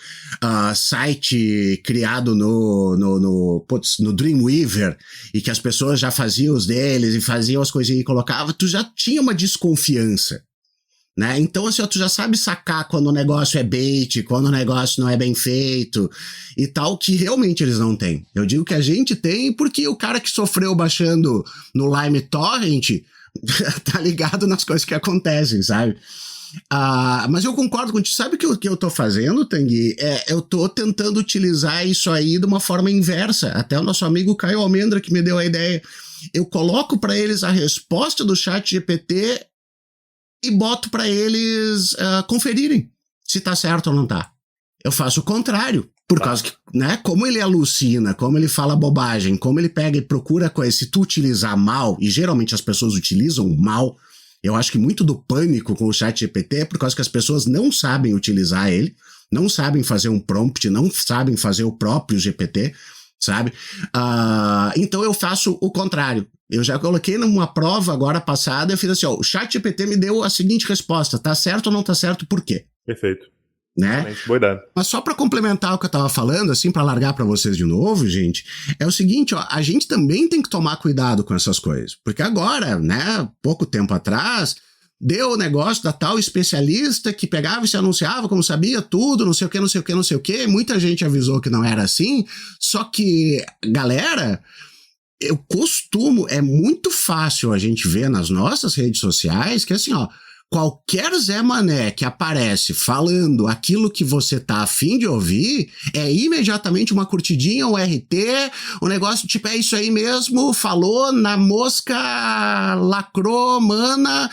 site criado no Dreamweaver e que as pessoas já faziam os deles e faziam as coisinhas e colocavam, tu já tinha uma desconfiança. Né? Então, assim, ó, tu já sabe sacar quando o negócio é bait, quando o negócio não é bem feito e tal, que realmente eles não têm. Eu digo que a gente tem porque o cara que sofreu baixando no Lime Torrent tá ligado nas coisas que acontecem, sabe? Mas eu concordo contigo. Sabe o que eu tô fazendo, Tanguy? Eu tô tentando utilizar isso aí de uma forma inversa. Até o nosso amigo Caio Almendra que me deu a ideia. Eu coloco para eles a resposta do ChatGPT e boto para eles conferirem se tá certo ou não tá. Eu faço o contrário, por causa que, né, como ele alucina, como ele fala bobagem, como ele pega e procura coisa, se tu utilizar mal, e geralmente as pessoas utilizam mal, eu acho que muito do pânico com o ChatGPT é por causa que as pessoas não sabem utilizar ele, não sabem fazer um prompt, não sabem fazer o próprio GPT, sabe? Então eu faço o contrário. Eu já coloquei numa prova agora passada, eu fiz assim, ó, o ChatGPT me deu a seguinte resposta, tá certo ou não tá certo, por quê? Perfeito. Né? Boa ideia. Mas só para complementar o que eu tava falando, assim, para largar para vocês de novo, gente, é o seguinte, ó, a gente também tem que tomar cuidado com essas coisas, porque agora, né, pouco tempo atrás, deu o negócio da tal especialista que pegava e se anunciava como sabia tudo, não sei o que, não sei o que, não sei o que, muita gente avisou que não era assim, só que, galera... Eu costumo, é muito fácil a gente ver nas nossas redes sociais que assim, ó, qualquer Zé Mané que aparece falando aquilo que você tá afim de ouvir, é imediatamente uma curtidinha, um RT, um negócio tipo, é isso aí mesmo, falou na mosca, lacrou, mana...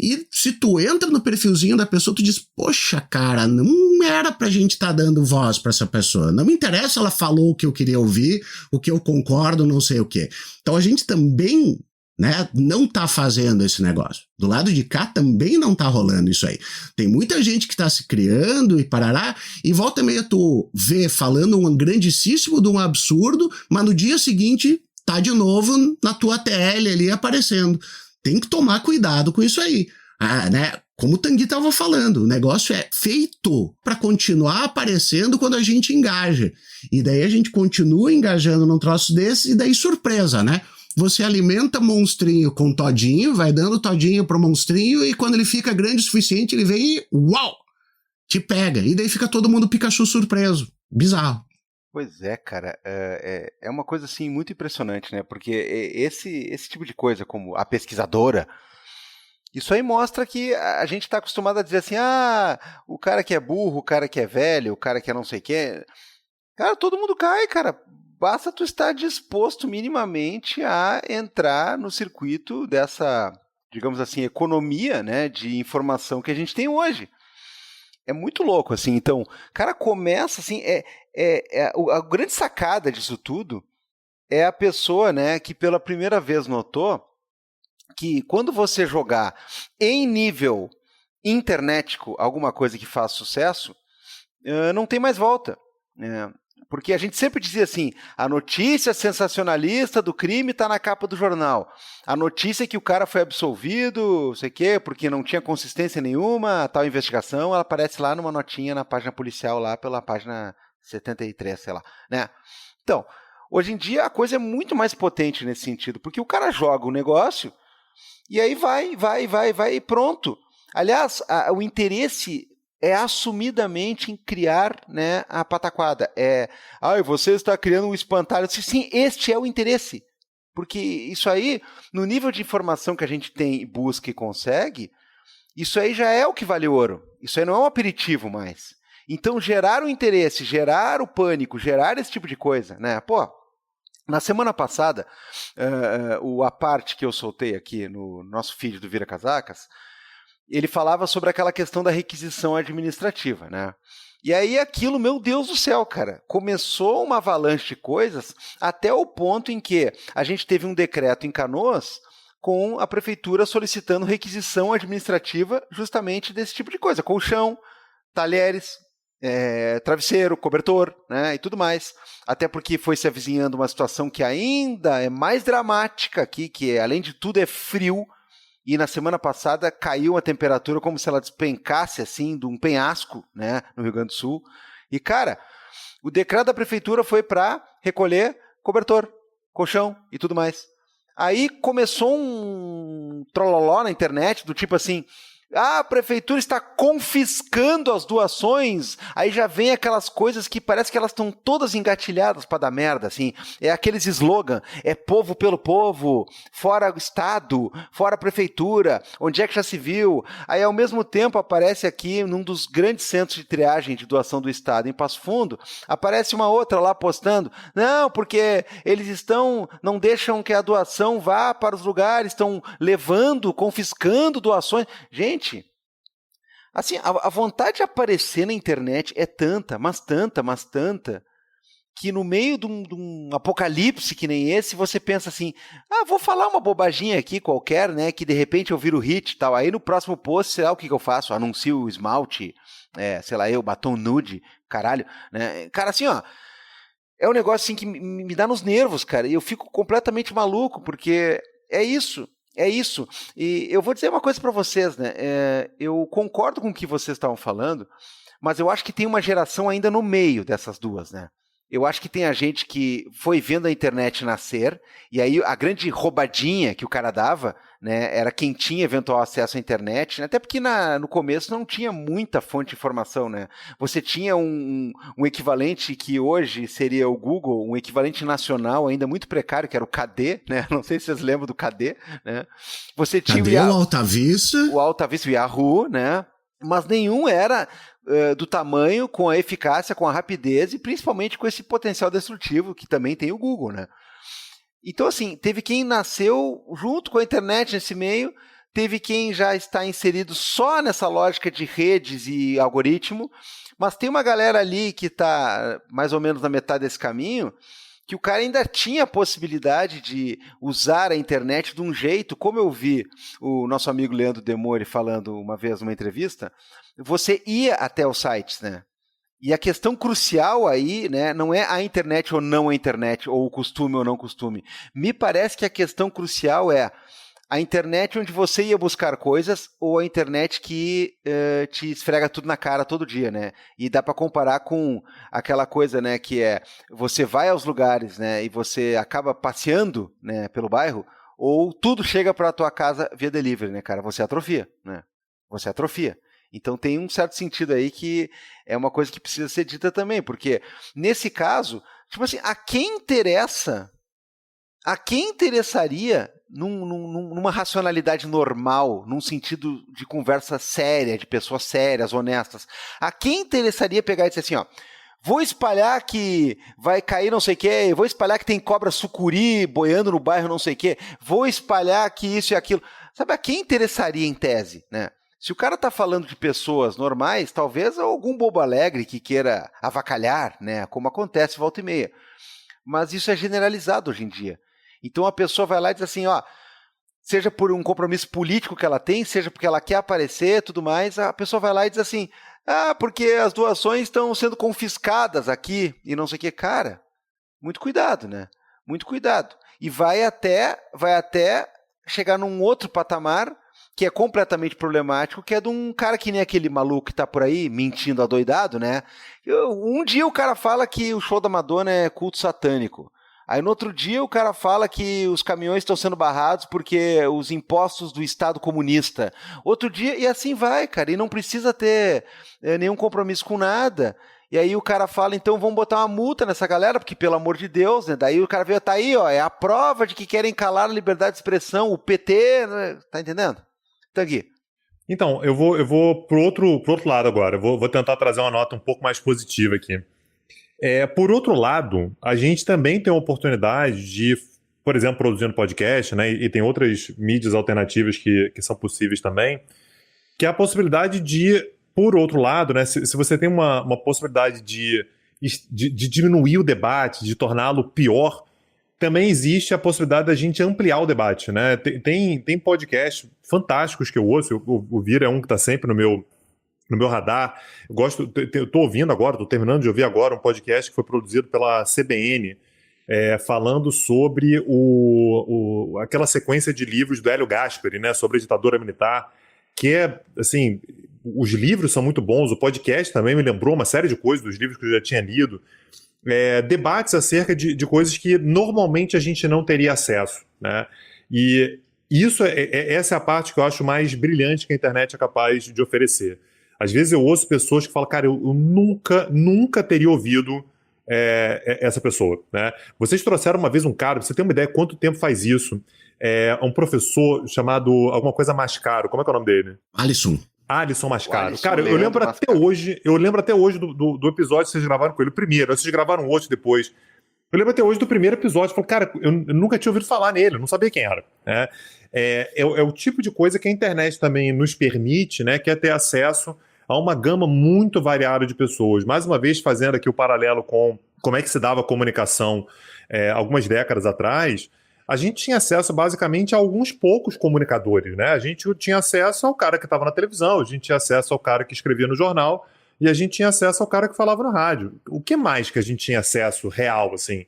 E se tu entra no perfilzinho da pessoa, tu diz, poxa, cara, não era pra gente tá dando voz pra essa pessoa. Não me interessa, ela falou o que eu queria ouvir, o que eu concordo, não sei o quê. Então a gente também, né, não tá fazendo esse negócio. Do lado de cá também não tá rolando isso aí. Tem muita gente que tá se criando e parará, e volta e meia tu vê falando um grandíssimo de um absurdo, mas no dia seguinte tá de novo na tua TL ali aparecendo. Tem que tomar cuidado com isso aí. Né? Como o Tanguy estava falando, o negócio é feito para continuar aparecendo quando a gente engaja. E daí a gente continua engajando num troço desse e daí surpresa, né? Você alimenta monstrinho com todinho, vai dando todinho pro monstrinho e quando ele fica grande o suficiente, ele vem e uau! Te pega. E daí fica todo mundo Pikachu surpreso. Bizarro. Pois é, cara, é uma coisa assim muito impressionante, né? Porque esse tipo de coisa, como a pesquisadora, isso aí mostra que a gente está acostumado a dizer assim, o cara que é burro, o cara que é velho, o cara que é não sei o quê. Cara, todo mundo cai, cara. Basta tu estar disposto minimamente a entrar no circuito dessa, digamos assim, economia, né, de informação que a gente tem hoje. É muito louco, assim. Então, o cara começa, assim, a grande sacada disso tudo é a pessoa, né, que pela primeira vez notou que quando você jogar em nível internetico alguma coisa que faz sucesso, não tem mais volta. Porque a gente sempre dizia assim, a notícia sensacionalista do crime está na capa do jornal. A notícia que o cara foi absolvido, não sei o quê, porque não tinha consistência nenhuma, a tal investigação, ela aparece lá numa notinha na página policial, lá pela página 73, sei lá. Né? Então, hoje em dia a coisa é muito mais potente nesse sentido, porque o cara joga o negócio e aí vai e pronto. Aliás, o interesse é assumidamente em criar, né, a pataquada. Você está criando um espantalho. Sim, este é o interesse. Porque isso aí, no nível de informação que a gente tem, busca e consegue, isso aí já é o que vale ouro. Isso aí não é um aperitivo mais. Então, gerar o interesse, gerar o pânico, gerar esse tipo de coisa, né? Pô, Na semana passada, a parte que eu soltei aqui no nosso feed do Vira Casacas, ele falava sobre aquela questão da requisição administrativa, né? E aí aquilo, meu Deus do céu, cara, começou uma avalanche de coisas até o ponto em que a gente teve um decreto em Canoas com a prefeitura solicitando requisição administrativa justamente desse tipo de coisa, colchão, talheres, travesseiro, cobertor, né, e tudo mais. Até porque foi se avizinhando uma situação que ainda é mais dramática aqui, que além de tudo é frio, e na semana passada caiu a temperatura como se ela despencasse assim de um penhasco, né, no Rio Grande do Sul. E cara, o decreto da prefeitura foi para recolher cobertor, colchão e tudo mais. Aí começou um trololó na internet do tipo assim: a prefeitura está confiscando as doações. Aí já vem aquelas coisas que parece que elas estão todas engatilhadas para dar merda, assim. É aqueles slogan, é povo pelo povo, fora o Estado, fora a prefeitura, onde é que já se viu? Aí ao mesmo tempo aparece aqui, num dos grandes centros de triagem de doação do Estado, em Passo Fundo, aparece uma outra lá postando, não, porque eles não deixam que a doação vá para os lugares, estão levando, confiscando doações. Gente, assim, a vontade de aparecer na internet é tanta, mas tanta, que no meio de um apocalipse que nem esse, você pensa assim, vou falar uma bobaginha aqui qualquer, né, que de repente eu viro hit e tal, aí no próximo post, sei lá o que eu faço, anuncio o esmalte, sei lá, batom nude, caralho, né, cara, assim, ó, é um negócio assim que me dá nos nervos, cara, e eu fico completamente maluco, porque é isso. E eu vou dizer uma coisa para vocês, né? Eu concordo com o que vocês estavam falando, mas eu acho que tem uma geração ainda no meio dessas duas, né? Eu acho que tem a gente que foi vendo a internet nascer, e aí a grande roubadinha que o cara dava, né, era quem tinha eventual acesso à internet, né, até porque no começo não tinha muita fonte de informação, né? Você tinha um equivalente que hoje seria o Google, um equivalente nacional ainda muito precário, que era o KD, né? Não sei se vocês lembram do KD, né? Você tinha o Alta Vista, o Yahoo, né? Mas nenhum era do tamanho, com a eficácia, com a rapidez e principalmente com esse potencial destrutivo que também tem o Google, né? Então, assim, teve quem nasceu junto com a internet nesse meio, teve quem já está inserido só nessa lógica de redes e algoritmo, mas tem uma galera ali que está mais ou menos na metade desse caminho, que o cara ainda tinha a possibilidade de usar a internet de um jeito, como eu vi o nosso amigo Leandro Demore falando uma vez numa entrevista, você ia até os sites, né? E a questão crucial aí, né, não é a internet ou não a internet, ou o costume ou não costume. Me parece que a questão crucial é a internet onde você ia buscar coisas ou a internet que te esfrega tudo na cara todo dia, né? E dá para comparar com aquela coisa, né, que é você vai aos lugares, né, e você acaba passeando, né, pelo bairro, ou tudo chega para a tua casa via delivery, né, cara? Você atrofia, né? Você atrofia. Então tem um certo sentido aí que é uma coisa que precisa ser dita também, porque nesse caso, tipo assim, a quem interessaria numa racionalidade normal, num sentido de conversa séria, de pessoas sérias, honestas, a quem interessaria pegar e dizer assim, ó, vou espalhar que vai cair não sei o quê, vou espalhar que tem cobra sucuri boiando no bairro não sei o quê, vou espalhar que isso e aquilo. Sabe, a quem interessaria em tese, né? Se o cara está falando de pessoas normais, talvez algum bobo alegre que queira avacalhar, né, como acontece volta e meia. Mas isso é generalizado hoje em dia. Então a pessoa vai lá e diz assim, ó, seja por um compromisso político que ela tem, seja porque ela quer aparecer, tudo mais, a pessoa vai lá e diz assim, porque as doações estão sendo confiscadas aqui e não sei o que. Cara, muito cuidado, né? Muito cuidado. E vai até chegar num outro patamar que é completamente problemático, que é de um cara que nem aquele maluco que tá por aí mentindo adoidado, né? Um dia o cara fala que o show da Madonna é culto satânico. Aí no outro dia o cara fala que os caminhões estão sendo barrados porque os impostos do Estado comunista. Outro dia, e assim vai, cara, e não precisa ter nenhum compromisso com nada. E aí o cara fala, então vamos botar uma multa nessa galera, porque pelo amor de Deus, né? Daí o cara veio, tá aí, ó, é a prova de que querem calar a liberdade de expressão, o PT, né? Tá entendendo? Então aqui. Então, eu vou pro outro lado agora. Eu vou tentar trazer uma nota um pouco mais positiva aqui. Por outro lado, a gente também tem a oportunidade de, por exemplo, produzindo podcast, né, e tem outras mídias alternativas que são possíveis também, que é a possibilidade de, por outro lado, né, se você tem uma possibilidade de diminuir o debate, de torná-lo pior, também existe a possibilidade da gente ampliar o debate, né? Tem podcasts fantásticos que eu ouço, o Vira é um que está sempre no meu radar. Eu tô ouvindo agora, tô terminando de ouvir agora um podcast que foi produzido pela CBN, falando sobre aquela sequência de livros do Hélio Gaspari, né, sobre a ditadura militar, que assim, os livros são muito bons, o podcast também me lembrou uma série de coisas dos livros que eu já tinha lido, debates acerca de coisas que normalmente a gente não teria acesso, né? E essa é a parte que eu acho mais brilhante que a internet é capaz de oferecer. Às vezes eu ouço pessoas que falam, cara, eu nunca teria ouvido essa pessoa, né? Vocês trouxeram uma vez um cara, você tem uma ideia quanto tempo faz isso? Um professor chamado alguma coisa Mascaro, como é que é o nome dele? Alisson Mascaro. Cara, eu lembro até hoje do episódio que vocês gravaram com ele, o primeiro. Vocês gravaram outro depois. Eu lembro até hoje do primeiro episódio. Eu falei, cara, eu nunca tinha ouvido falar nele, eu não sabia quem era. Né? É o tipo de coisa que a internet também nos permite, né, que é ter acesso a uma gama muito variada de pessoas. Mais uma vez, fazendo aqui o paralelo com como é que se dava a comunicação algumas décadas atrás, a gente tinha acesso basicamente a alguns poucos comunicadores, né? A gente tinha acesso ao cara que estava na televisão, a gente tinha acesso ao cara que escrevia no jornal e a gente tinha acesso ao cara que falava no rádio. O que mais que a gente tinha acesso real, assim?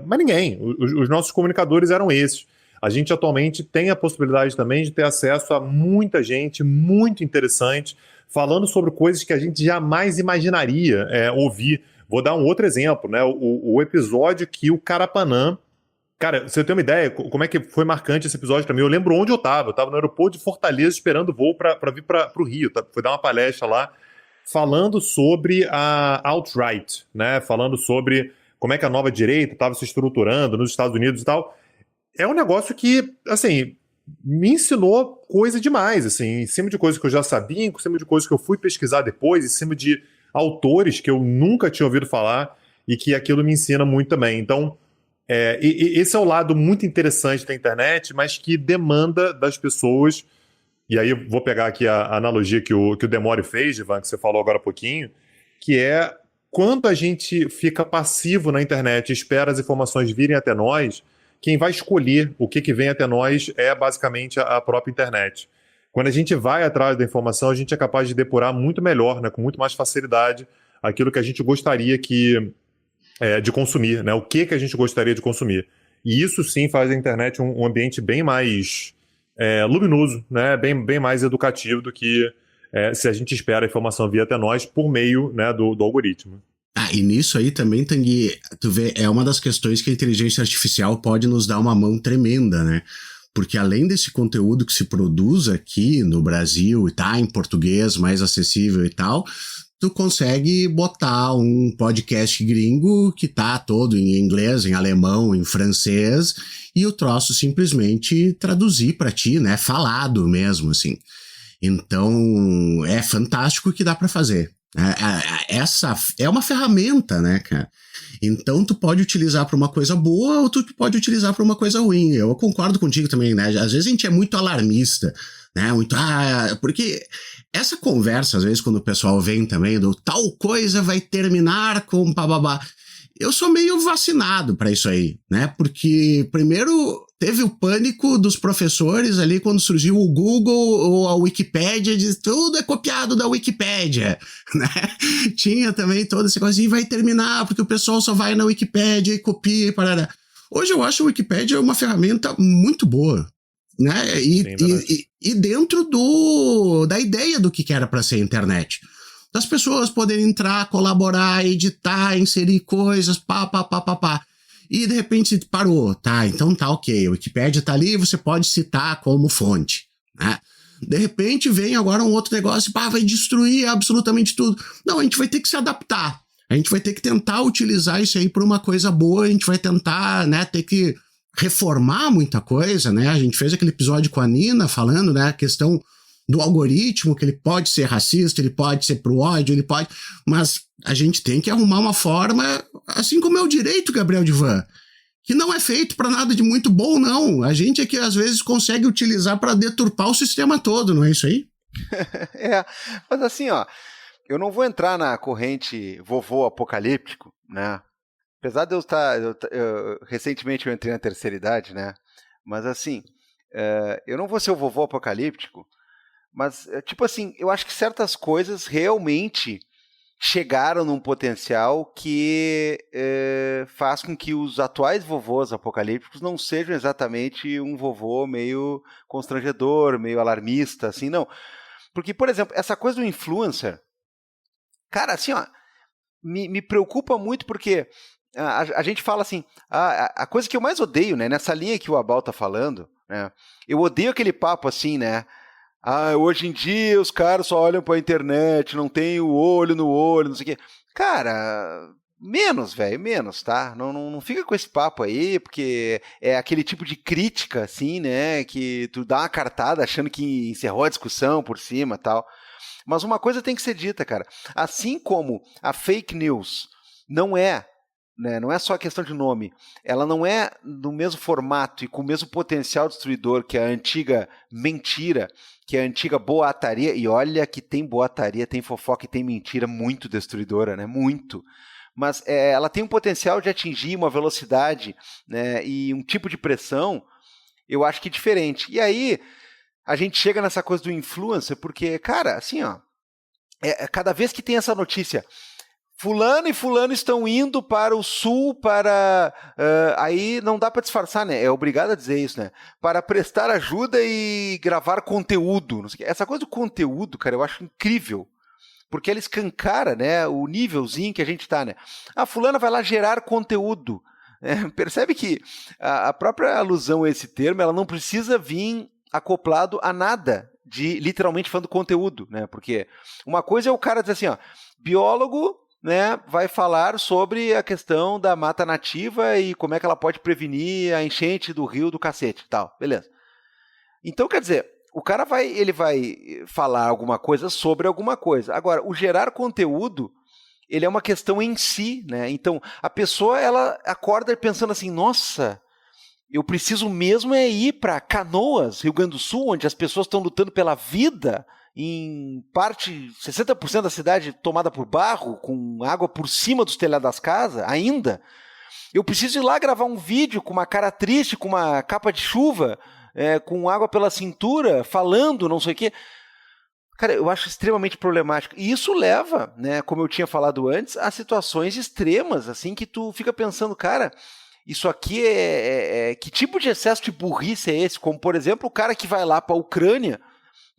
Mas ninguém. Os nossos comunicadores eram esses. A gente atualmente tem a possibilidade também de ter acesso a muita gente muito interessante falando sobre coisas que a gente jamais imaginaria ouvir. Vou dar um outro exemplo, né? O episódio que o Carapanã... Cara, você tem uma ideia como é que foi marcante esse episódio pra mim? Eu lembro onde eu tava no aeroporto de Fortaleza esperando o voo pra vir pro Rio, tá? Fui dar uma palestra lá falando sobre a alt-right, né? Falando sobre como é que a nova direita estava se estruturando nos Estados Unidos e tal. É um negócio que, assim, me ensinou coisa demais, assim, em cima de coisas que eu já sabia, em cima de coisas que eu fui pesquisar depois, em cima de autores que eu nunca tinha ouvido falar e que aquilo me ensina muito também. Então, esse é o lado muito interessante da internet, mas que demanda das pessoas, e aí eu vou pegar aqui a analogia que o Demore fez, Ivan, que você falou agora há pouquinho, que é quando a gente fica passivo na internet e espera as informações virem até nós, quem vai escolher o que vem até nós é basicamente a própria internet. Quando a gente vai atrás da informação, a gente é capaz de depurar muito melhor, né, com muito mais facilidade, aquilo que a gente gostaria de consumir, né? O que a gente gostaria de consumir. E isso sim faz a internet um ambiente bem mais luminoso, né? Bem mais educativo do que se a gente espera a informação vir até nós por meio, né, do algoritmo. E nisso aí também, Tanguy, tu vê, é uma das questões que a inteligência artificial pode nos dar uma mão tremenda, né? Porque além desse conteúdo que se produz aqui no Brasil e tá em português, mais acessível e tal, tu consegue botar um podcast gringo que tá todo em inglês, em alemão, em francês, e o troço simplesmente traduzir para ti, né? Falado mesmo, assim. Então, é fantástico o que dá para fazer. Essa é uma ferramenta, né, cara? Então tu pode utilizar para uma coisa boa ou tu pode utilizar para uma coisa ruim. Eu concordo contigo também, né? Às vezes a gente é muito alarmista, né? Muito, porque essa conversa, às vezes, quando o pessoal vem também do tal coisa vai terminar com bababá, eu sou meio vacinado para isso aí, né? Porque primeiro teve o pânico dos professores ali quando surgiu o Google ou a Wikipédia, de tudo é copiado da Wikipédia, né? Tinha também toda essa coisa, e vai terminar porque o pessoal só vai na Wikipédia e copia e parará. Hoje eu acho a Wikipédia uma ferramenta muito boa, né? E dentro da ideia do que era para ser a internet. Das pessoas poderem entrar, colaborar, editar, inserir coisas, pá. E de repente parou, tá, então tá ok, a Wikipédia tá ali, você pode citar como fonte, né? De repente vem agora um outro negócio, vai destruir absolutamente tudo. Não, a gente vai ter que se adaptar, a gente vai ter que tentar utilizar isso aí para uma coisa boa, a gente vai tentar, né, ter que reformar muita coisa, né? A gente fez aquele episódio com a Nina falando, né, a questão do algoritmo, que ele pode ser racista, ele pode ser pro ódio, ele pode... Mas a gente tem que arrumar uma forma, assim como é o direito, Gabriel Divan, que não é feito para nada de muito bom, não. A gente é que às vezes consegue utilizar para deturpar o sistema todo, não é isso aí? Mas assim, ó, eu não vou entrar na corrente vovô apocalíptico, né? Apesar de eu estar... recentemente eu entrei na terceira idade, né? Mas assim, eu não vou ser o vovô apocalíptico, mas, tipo assim, eu acho que certas coisas realmente chegaram num potencial que faz com que os atuais vovôs apocalípticos não sejam exatamente um vovô meio constrangedor, meio alarmista, assim, não. Porque, por exemplo, essa coisa do influencer, cara, assim, ó, me preocupa muito porque a gente fala assim, a coisa que eu mais odeio, né, nessa linha que o Abal tá falando, né, eu odeio aquele papo assim, né, hoje em dia os caras só olham pra internet, não tem o olho no olho, não sei o quê. Cara, menos, velho, menos, tá? Não fica com esse papo aí, porque é aquele tipo de crítica, assim, né, que tu dá uma cartada achando que encerrou a discussão por cima e tal. Mas uma coisa tem que ser dita, cara. Assim como a fake news não é, né, não é só questão de nome, ela não é no mesmo formato e com o mesmo potencial destruidor que a antiga mentira, que é a antiga boataria, e olha que tem boataria, tem fofoca e tem mentira muito destruidora, né? Muito. Mas ela tem um potencial de atingir uma velocidade, né, e um tipo de pressão, eu acho que diferente. E aí, a gente chega nessa coisa do influencer, porque, cara, assim, ó, cada vez que tem essa notícia, fulano e fulano estão indo para o sul aí não dá para disfarçar, né? É obrigado a dizer isso, né? Para prestar ajuda e gravar conteúdo. Não sei o quê. Essa coisa do conteúdo, cara, eu acho incrível. Porque ela escancara, né, o nívelzinho que a gente tá, né? Fulana vai lá gerar conteúdo. Percebe que a própria alusão a esse termo, ela não precisa vir acoplado a nada de literalmente falando conteúdo, né? Porque uma coisa é o cara dizer assim, ó, biólogo, né, vai falar sobre a questão da mata nativa e como é que ela pode prevenir a enchente do rio do cacete e tal, beleza. Então, quer dizer, o cara ele vai falar alguma coisa sobre alguma coisa. Agora, o gerar conteúdo, ele é uma questão em si, né? Então, a pessoa, ela acorda pensando assim, nossa, eu preciso mesmo ir para Canoas, Rio Grande do Sul, onde as pessoas estão lutando pela vida, em parte, 60% da cidade tomada por barro, com água por cima dos telhados das casas, ainda. Eu preciso ir lá gravar um vídeo com uma cara triste, com uma capa de chuva, com água pela cintura, falando, não sei o quê. Cara, eu acho extremamente problemático. E isso leva, né, como eu tinha falado antes, a situações extremas, assim, que tu fica pensando, cara, isso aqui que tipo de excesso de burrice é esse? Como, por exemplo, o cara que vai lá para a Ucrânia,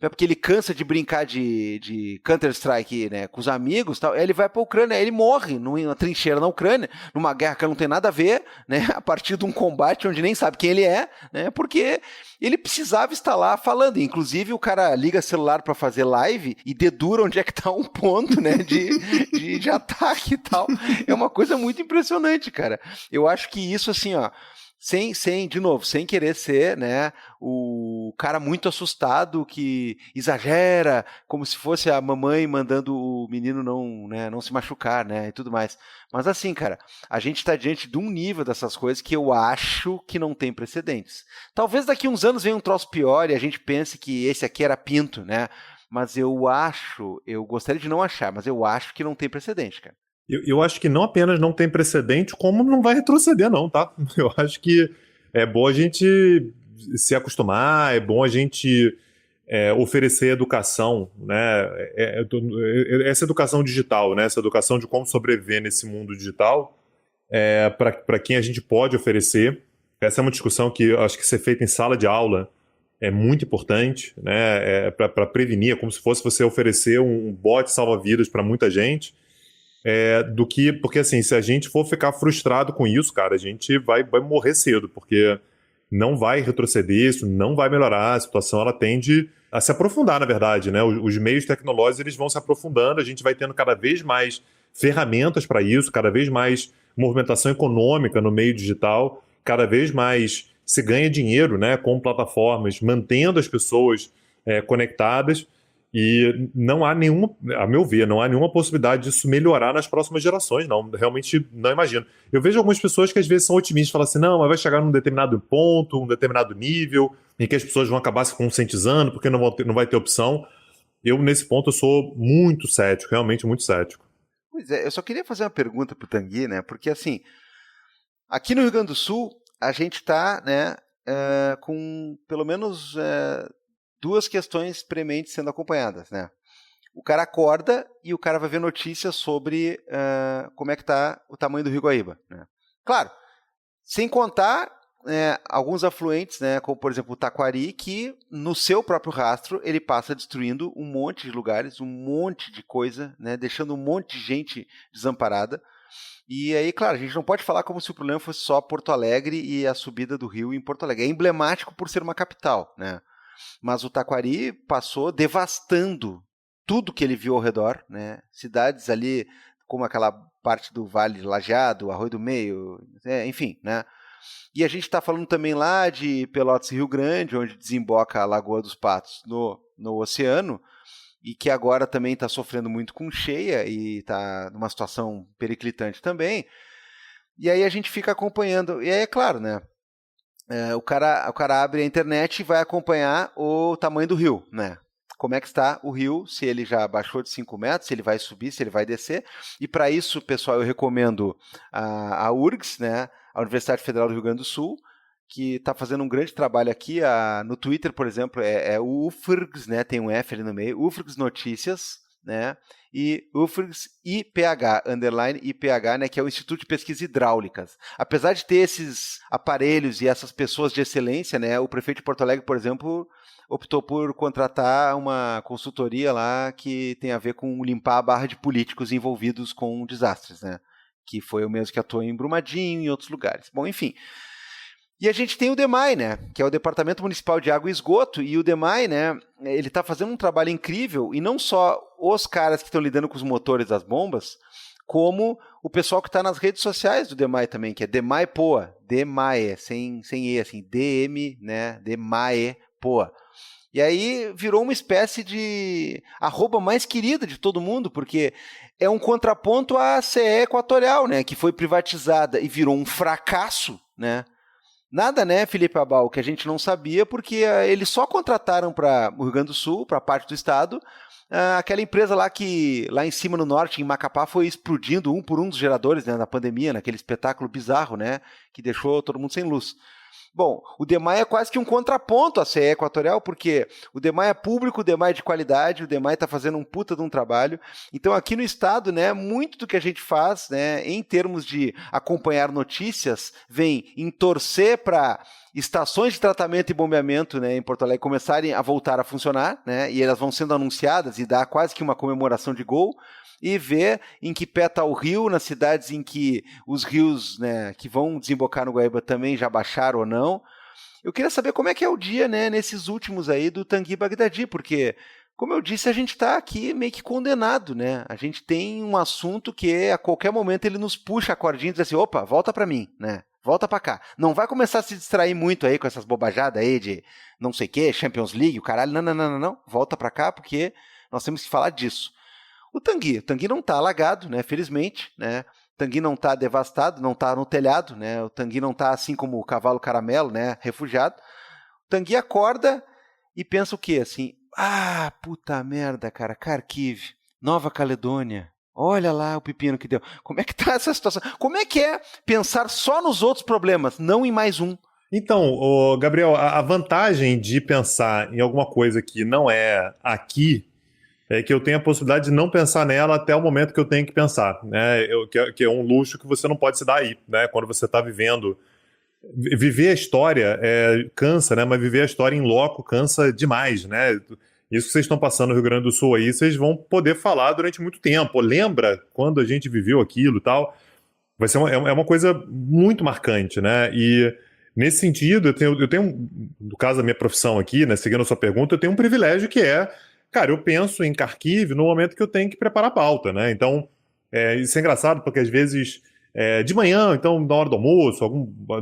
porque ele cansa de brincar de Counter-Strike, né, com os amigos, tal, ele vai para a Ucrânia, ele morre numa trincheira na Ucrânia, numa guerra que não tem nada a ver, né, a partir de um combate onde nem sabe quem ele é, né, porque ele precisava estar lá falando. Inclusive, o cara liga celular para fazer live e dedura onde é que está um ponto, né, de ataque e tal. É uma coisa muito impressionante, cara. Eu acho que isso, assim, ó, de novo, sem querer ser, né, o cara muito assustado que exagera, como se fosse a mamãe mandando o menino não se machucar, né, e tudo mais. Mas assim, cara, a gente está diante de um nível dessas coisas que eu acho que não tem precedentes. Talvez daqui uns anos venha um troço pior e a gente pense que esse aqui era pinto, né, mas eu gostaria de não achar, mas eu acho que não tem precedente, cara. Eu acho que não apenas não tem precedente, como não vai retroceder, não, tá? Eu acho que é bom a gente se acostumar, é bom a gente oferecer educação, né? Essa educação digital, né? Essa educação de como sobreviver nesse mundo digital, para quem a gente pode oferecer. Essa é uma discussão que eu acho que ser feita em sala de aula é muito importante, né? Para prevenir, é como se fosse você oferecer um bote salva-vidas para muita gente. Porque assim, se a gente for ficar frustrado com isso, cara, a gente vai morrer cedo, porque não vai retroceder, isso não vai melhorar, a situação ela tende a se aprofundar, na verdade, né? Os meios tecnológicos eles vão se aprofundando, a gente vai tendo cada vez mais ferramentas para isso, cada vez mais movimentação econômica no meio digital, cada vez mais se ganha dinheiro, né, com plataformas, mantendo as pessoas conectadas. E não há nenhuma, a meu ver, não há nenhuma possibilidade disso melhorar nas próximas gerações, não. Realmente não imagino. Eu vejo algumas pessoas que às vezes são otimistas, falam assim, não, mas vai chegar num determinado ponto, um determinado nível, em que as pessoas vão acabar se conscientizando, porque não vai ter opção. Eu, nesse ponto, eu sou muito cético, realmente muito cético. Pois é, eu só queria fazer uma pergunta pro Tanguy, né? Porque, assim, aqui no Rio Grande do Sul, a gente está, né, com pelo menos 2 questões prementes sendo acompanhadas, né? O cara acorda e o cara vai ver notícias sobre como é que está o tamanho do Rio Guaíba, né? Claro, sem contar alguns afluentes, né, como por exemplo o Taquari, que no seu próprio rastro ele passa destruindo um monte de lugares, um monte de coisa, né, deixando um monte de gente desamparada. E aí, claro, a gente não pode falar como se o problema fosse só Porto Alegre e a subida do rio em Porto Alegre. É emblemático por ser uma capital, né? Mas o Taquari passou devastando tudo que ele viu ao redor, né? Cidades ali como aquela parte do Vale Lajeado, Arroio do Meio, enfim, né? E a gente está falando também lá de Pelotas e Rio Grande, onde desemboca a Lagoa dos Patos no oceano, e que agora também está sofrendo muito com cheia e está numa situação periclitante também. E aí a gente fica acompanhando. E aí é claro, né? O cara abre a internet e vai acompanhar o tamanho do rio, né? Como é que está o rio, se ele já baixou de 5 metros, se ele vai subir, se ele vai descer. E para isso, pessoal, eu recomendo a URGS, né? A Universidade Federal do Rio Grande do Sul, que está fazendo um grande trabalho aqui. No Twitter, por exemplo, é o UFRGS, né? Tem um F ali no meio, UFRGS Notícias, né? E UFRGS IPH, underline IPH, né, que é o Instituto de Pesquisas Hidráulicas. Apesar de ter esses aparelhos e essas pessoas de excelência, né, o prefeito de Porto Alegre, por exemplo, optou por contratar uma consultoria lá que tem a ver com limpar a barra de políticos envolvidos com desastres, né, que foi o mesmo que atuou em Brumadinho e em outros lugares. Bom, enfim. E a gente tem o DEMAI, né, que é o Departamento Municipal de Água e Esgoto, e o DEMAI, né, ele está fazendo um trabalho incrível, e não só os caras que estão lidando com os motores das bombas, como o pessoal que está nas redes sociais do DEMAI também, que é DEMAI Poa, DEMAI, sem E, assim, DM, né, DEMAI Poa. E aí virou uma espécie de arroba mais querida de todo mundo, porque é um contraponto à CE Equatorial, né, que foi privatizada e virou um fracasso, né. Nada, né, Felipe Abal, que a gente não sabia, porque eles só contrataram para o Rio Grande do Sul, para a parte do estado, aquela empresa lá que, lá em cima no norte, em Macapá, foi explodindo um por um dos geradores, né, na pandemia, naquele espetáculo bizarro, né, que deixou todo mundo sem luz. Bom, o DEMAI é quase que um contraponto à CE Equatorial, porque o DEMAI é público, o DEMAI é de qualidade, o DEMAI está fazendo um puta de um trabalho. Então, aqui no estado, né, muito do que a gente faz, né, em termos de acompanhar notícias, vem em torcer para estações de tratamento e bombeamento, né, em Porto Alegre começarem a voltar a funcionar, né, e elas vão sendo anunciadas e dá quase que uma comemoração de gol, e ver em que pé está o rio, nas cidades em que os rios, né, que vão desembocar no Guaíba também já baixaram ou não. Eu queria saber como é que é o dia, né, nesses últimos aí do Tanguy Bagdadi, porque, como eu disse, a gente está aqui meio que condenado, né? A gente tem um assunto que a qualquer momento ele nos puxa a cordinha e diz assim, opa, volta para mim, né? Volta para cá. Não vai começar a se distrair muito aí com essas bobajadas aí de não sei o que, Champions League, o caralho. Não. Volta para cá porque nós temos que falar disso. O Tanguy não está alagado, né? Felizmente, né? O Tanguy não está devastado, não está no telhado, né? O Tanguy não está assim como o cavalo caramelo, né? Refugiado. O Tanguy acorda e pensa o quê? Assim, puta merda, cara, Kharkiv, Nova Caledônia, olha lá o pepino que deu. Como é que tá essa situação? Como é que é pensar só nos outros problemas, não em mais um? Então, Gabriel, a vantagem de pensar em alguma coisa que não é aqui é que eu tenho a possibilidade de não pensar nela até o momento que eu tenho que pensar, né? Que é um luxo que você não pode se dar aí, né? Quando você está vivendo. Viver a história cansa, né? Mas viver a história em loco cansa demais, né? Isso que vocês estão passando no Rio Grande do Sul aí, vocês vão poder falar durante muito tempo. Lembra quando a gente viveu aquilo e tal? Vai ser uma coisa muito marcante, né? E nesse sentido, eu tenho, no caso da minha profissão aqui, né? Seguindo a sua pergunta, eu tenho um privilégio que é, cara, eu penso em Kharkiv no momento que eu tenho que preparar a pauta, né? Então, isso é engraçado porque às vezes, de manhã, então na hora do almoço,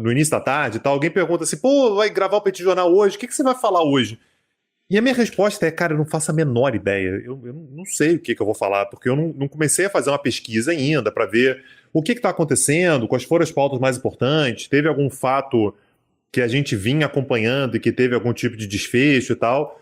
no início da tarde e tal, alguém pergunta assim, pô, vai gravar o Petit Jornal hoje, o que você vai falar hoje? E a minha resposta é, cara, eu não faço a menor ideia. Eu não sei o que eu vou falar, porque eu não comecei a fazer uma pesquisa ainda para ver o que está acontecendo, quais foram as pautas mais importantes, teve algum fato que a gente vinha acompanhando e que teve algum tipo de desfecho e tal.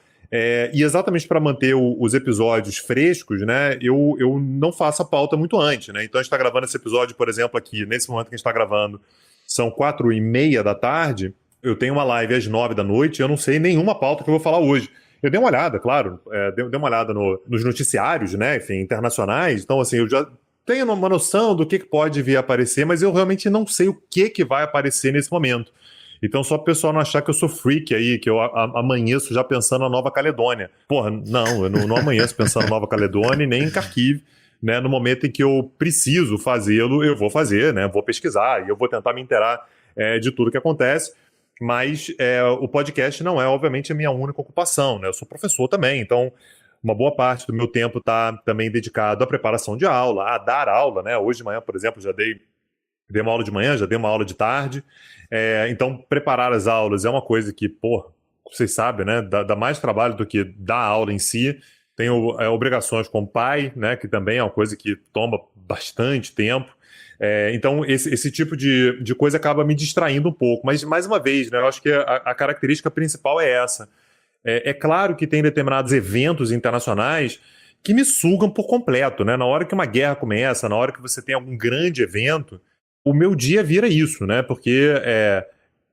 E exatamente para manter os episódios frescos, né, eu não faço a pauta muito antes, né? Então a gente está gravando esse episódio, por exemplo, aqui, nesse momento que a gente está gravando, são 4:30 da tarde, eu tenho uma live às 9 da noite e eu não sei nenhuma pauta que eu vou falar hoje. Eu dei uma olhada, claro, dei uma olhada nos noticiários, né, enfim, internacionais, então assim, eu já tenho uma noção do que pode vir a aparecer, mas eu realmente não sei o que vai aparecer nesse momento. Então, só para o pessoal não achar que eu sou freak aí, que eu amanheço já pensando na Nova Caledônia. Porra, não, eu não amanheço pensando na Nova Caledônia e nem em Kharkiv, né? No momento em que eu preciso fazê-lo, eu vou fazer, né? Vou pesquisar e eu vou tentar me inteirar de tudo que acontece. Mas o podcast não é, obviamente, a minha única ocupação, né? Eu sou professor também, então uma boa parte do meu tempo está também dedicado à preparação de aula, a dar aula, né? Hoje de manhã, por exemplo, já dei uma aula de manhã, já dei uma aula de tarde. Então, preparar as aulas é uma coisa que, vocês sabem, né? Dá mais trabalho do que dar aula em si. Tenho obrigações como pai, né? Que também é uma coisa que toma bastante tempo. Então, esse tipo de coisa acaba me distraindo um pouco. Mas, mais uma vez, né? Eu acho que a característica principal é essa. É claro que tem determinados eventos internacionais que me sugam por completo, né? Na hora que uma guerra começa, na hora que você tem algum grande evento, o meu dia vira isso, né? Porque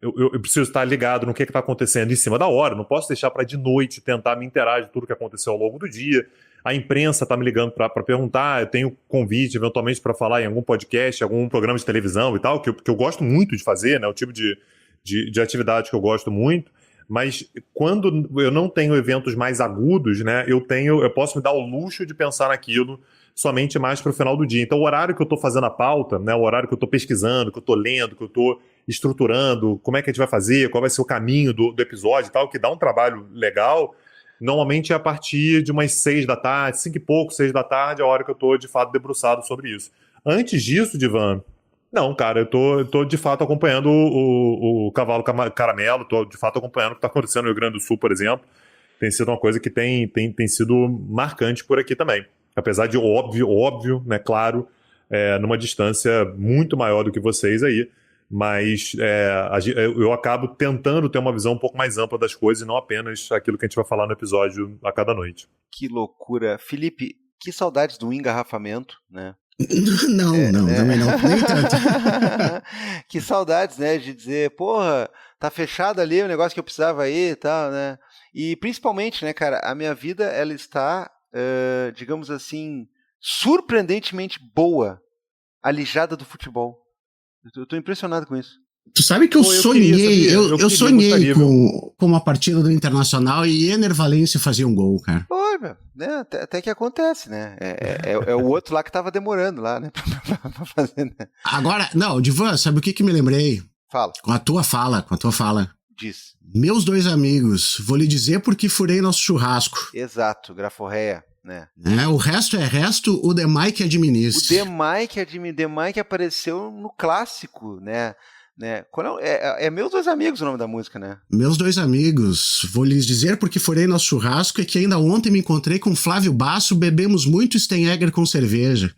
eu preciso estar ligado no que está acontecendo em cima da hora, não posso deixar para de noite tentar me inteirar de tudo que aconteceu ao longo do dia. A imprensa está me ligando para perguntar, eu tenho convite eventualmente para falar em algum podcast, algum programa de televisão e tal, que eu gosto muito de fazer, né? O tipo de atividade que eu gosto muito. Mas quando eu não tenho eventos mais agudos, né? Eu posso me dar o luxo de pensar naquilo somente mais para o final do dia. Então, o horário que eu estou fazendo a pauta, né, o horário que eu estou pesquisando, que eu estou lendo, que eu estou estruturando, como é que a gente vai fazer, qual vai ser o caminho do episódio e tal, que dá um trabalho legal, normalmente é a partir de umas 6 da tarde, 5 e pouco, 6 da tarde, é a hora que eu estou, de fato, debruçado sobre isso. Antes disso, Divan, não, cara, eu tô de fato acompanhando o Cavalo Caramelo, tô de fato acompanhando o que está acontecendo no Rio Grande do Sul, por exemplo. Tem sido uma coisa que tem sido marcante por aqui também. Apesar de óbvio, né, claro, numa distância muito maior do que vocês aí, mas eu acabo tentando ter uma visão um pouco mais ampla das coisas e não apenas aquilo que a gente vai falar no episódio a cada noite. Que loucura. Felipe, que saudades do engarrafamento, né? Não, também não, nem tanto. Que saudades, né, de dizer, porra, tá fechado ali o negócio que eu precisava aí e tal, né? E principalmente, né, cara, a minha vida, ela está, digamos assim, surpreendentemente boa, alijada do futebol. Eu tô impressionado com isso. Tu sabe que eu sonhei, eu sonhei com uma partida do Internacional e Ener Valencia fazia um gol, cara. Oi, meu, né? Até que acontece, né? É o outro lá que tava demorando lá, né? pra fazer, né? Agora, não, Divan, sabe o que me lembrei? Fala. Com a tua fala. Diz. Meus 2 amigos, vou lhe dizer porque furei nosso churrasco. Exato, graforreia, né? O resto é resto, o Demai que administre. O Demai que apareceu no clássico, né? Meus 2 amigos o nome da música, né? Meus 2 amigos, vou lhes dizer porque furei nosso churrasco e que ainda ontem me encontrei com Flávio Basso, bebemos muito Steinegger com cerveja.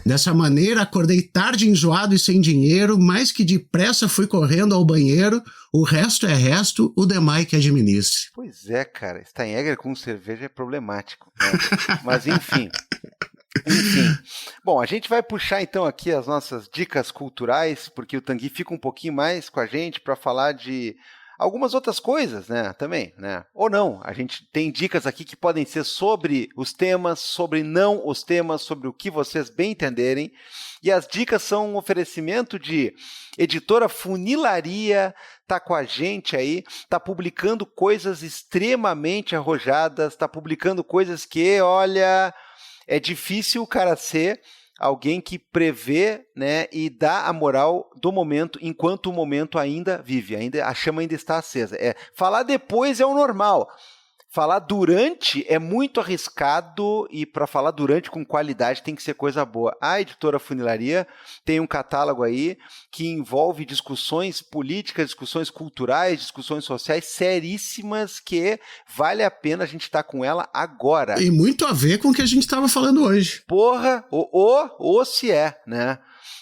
Dessa maneira, acordei tarde, enjoado e sem dinheiro, mais que depressa fui correndo ao banheiro, o resto é resto, o Demai que administre. Pois é, cara, Steinegger com cerveja é problemático, né? Mas enfim... Bom, a gente vai puxar então aqui as nossas dicas culturais, porque o Tanguy fica um pouquinho mais com a gente para falar de algumas outras coisas, né, também, né? Ou não, a gente tem dicas aqui que podem ser sobre os temas, sobre não os temas, sobre o que vocês bem entenderem, e as dicas são um oferecimento de editora Funilaria, tá com a gente aí, tá publicando coisas extremamente arrojadas, tá publicando coisas que, olha... É difícil o cara ser alguém que prevê, né, e dá a moral do momento enquanto o momento ainda vive, a chama ainda está acesa. Falar depois é o normal. Falar durante é muito arriscado e para falar durante com qualidade tem que ser coisa boa. A Editora Funilaria tem um catálogo aí que envolve discussões políticas, discussões culturais, discussões sociais seríssimas que vale a pena a gente estar com ela agora. E muito a ver com o que a gente estava falando hoje. Porra, se é, né?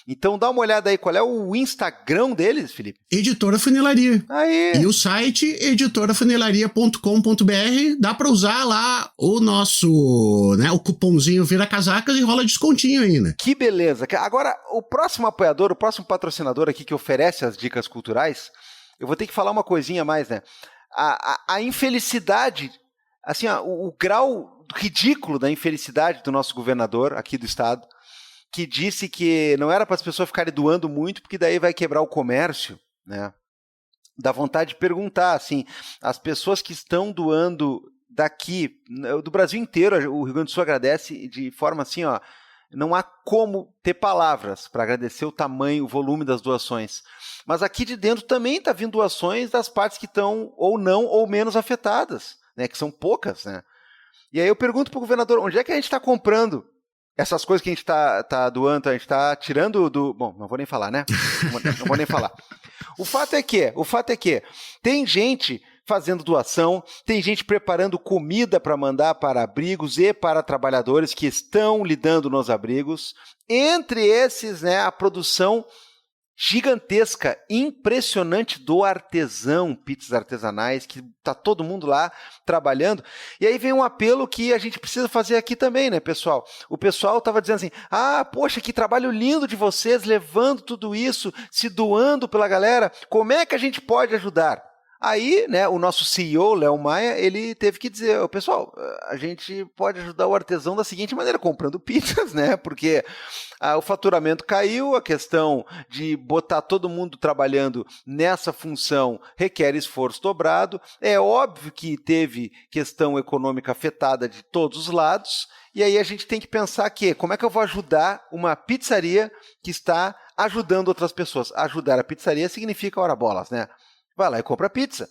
Então dá uma olhada aí, qual é o Instagram deles, Felipe? Editora Funilaria. Aí. E o site editorafunilaria.com.br, dá para usar lá o nosso, né, o cupomzinho Vira Casacas e rola descontinho ainda. Que beleza. Agora, o próximo apoiador, o próximo patrocinador aqui que oferece as dicas culturais, eu vou ter que falar uma coisinha a mais, né? A infelicidade, assim, o grau ridículo da infelicidade do nosso governador aqui do estado, que disse que não era para as pessoas ficarem doando muito, porque daí vai quebrar o comércio, né? Dá vontade de perguntar, assim, as pessoas que estão doando daqui, do Brasil inteiro, o Rio Grande do Sul agradece de forma assim, ó, não há como ter palavras para agradecer o tamanho, o volume das doações. Mas aqui de dentro também está vindo doações das partes que estão ou não ou menos afetadas, né? Que são poucas, né? E aí eu pergunto para o governador, onde é que a gente está comprando essas coisas que a gente tá doando, a gente tá tirando do... Bom, não vou nem falar, né? Não vou nem falar. O fato é que tem gente fazendo doação, tem gente preparando comida para mandar para abrigos e para trabalhadores que estão lidando nos abrigos. Entre esses, né, a produção gigantesca, impressionante do artesão, pizzas artesanais, que tá todo mundo lá trabalhando. E aí vem um apelo que a gente precisa fazer aqui também, né, pessoal? O pessoal tava dizendo assim, poxa, que trabalho lindo de vocês, levando tudo isso, se doando pela galera, como é que a gente pode ajudar? Aí, né, o nosso CEO, Léo Maia, ele teve que dizer, pessoal, a gente pode ajudar o artesão da seguinte maneira, comprando pizzas, né, porque o faturamento caiu, a questão de botar todo mundo trabalhando nessa função requer esforço dobrado, é óbvio que teve questão econômica afetada de todos os lados, e aí a gente tem que pensar que, como é que eu vou ajudar uma pizzaria que está ajudando outras pessoas? Ajudar a pizzaria significa ora bolas, né? Vai lá e compra pizza.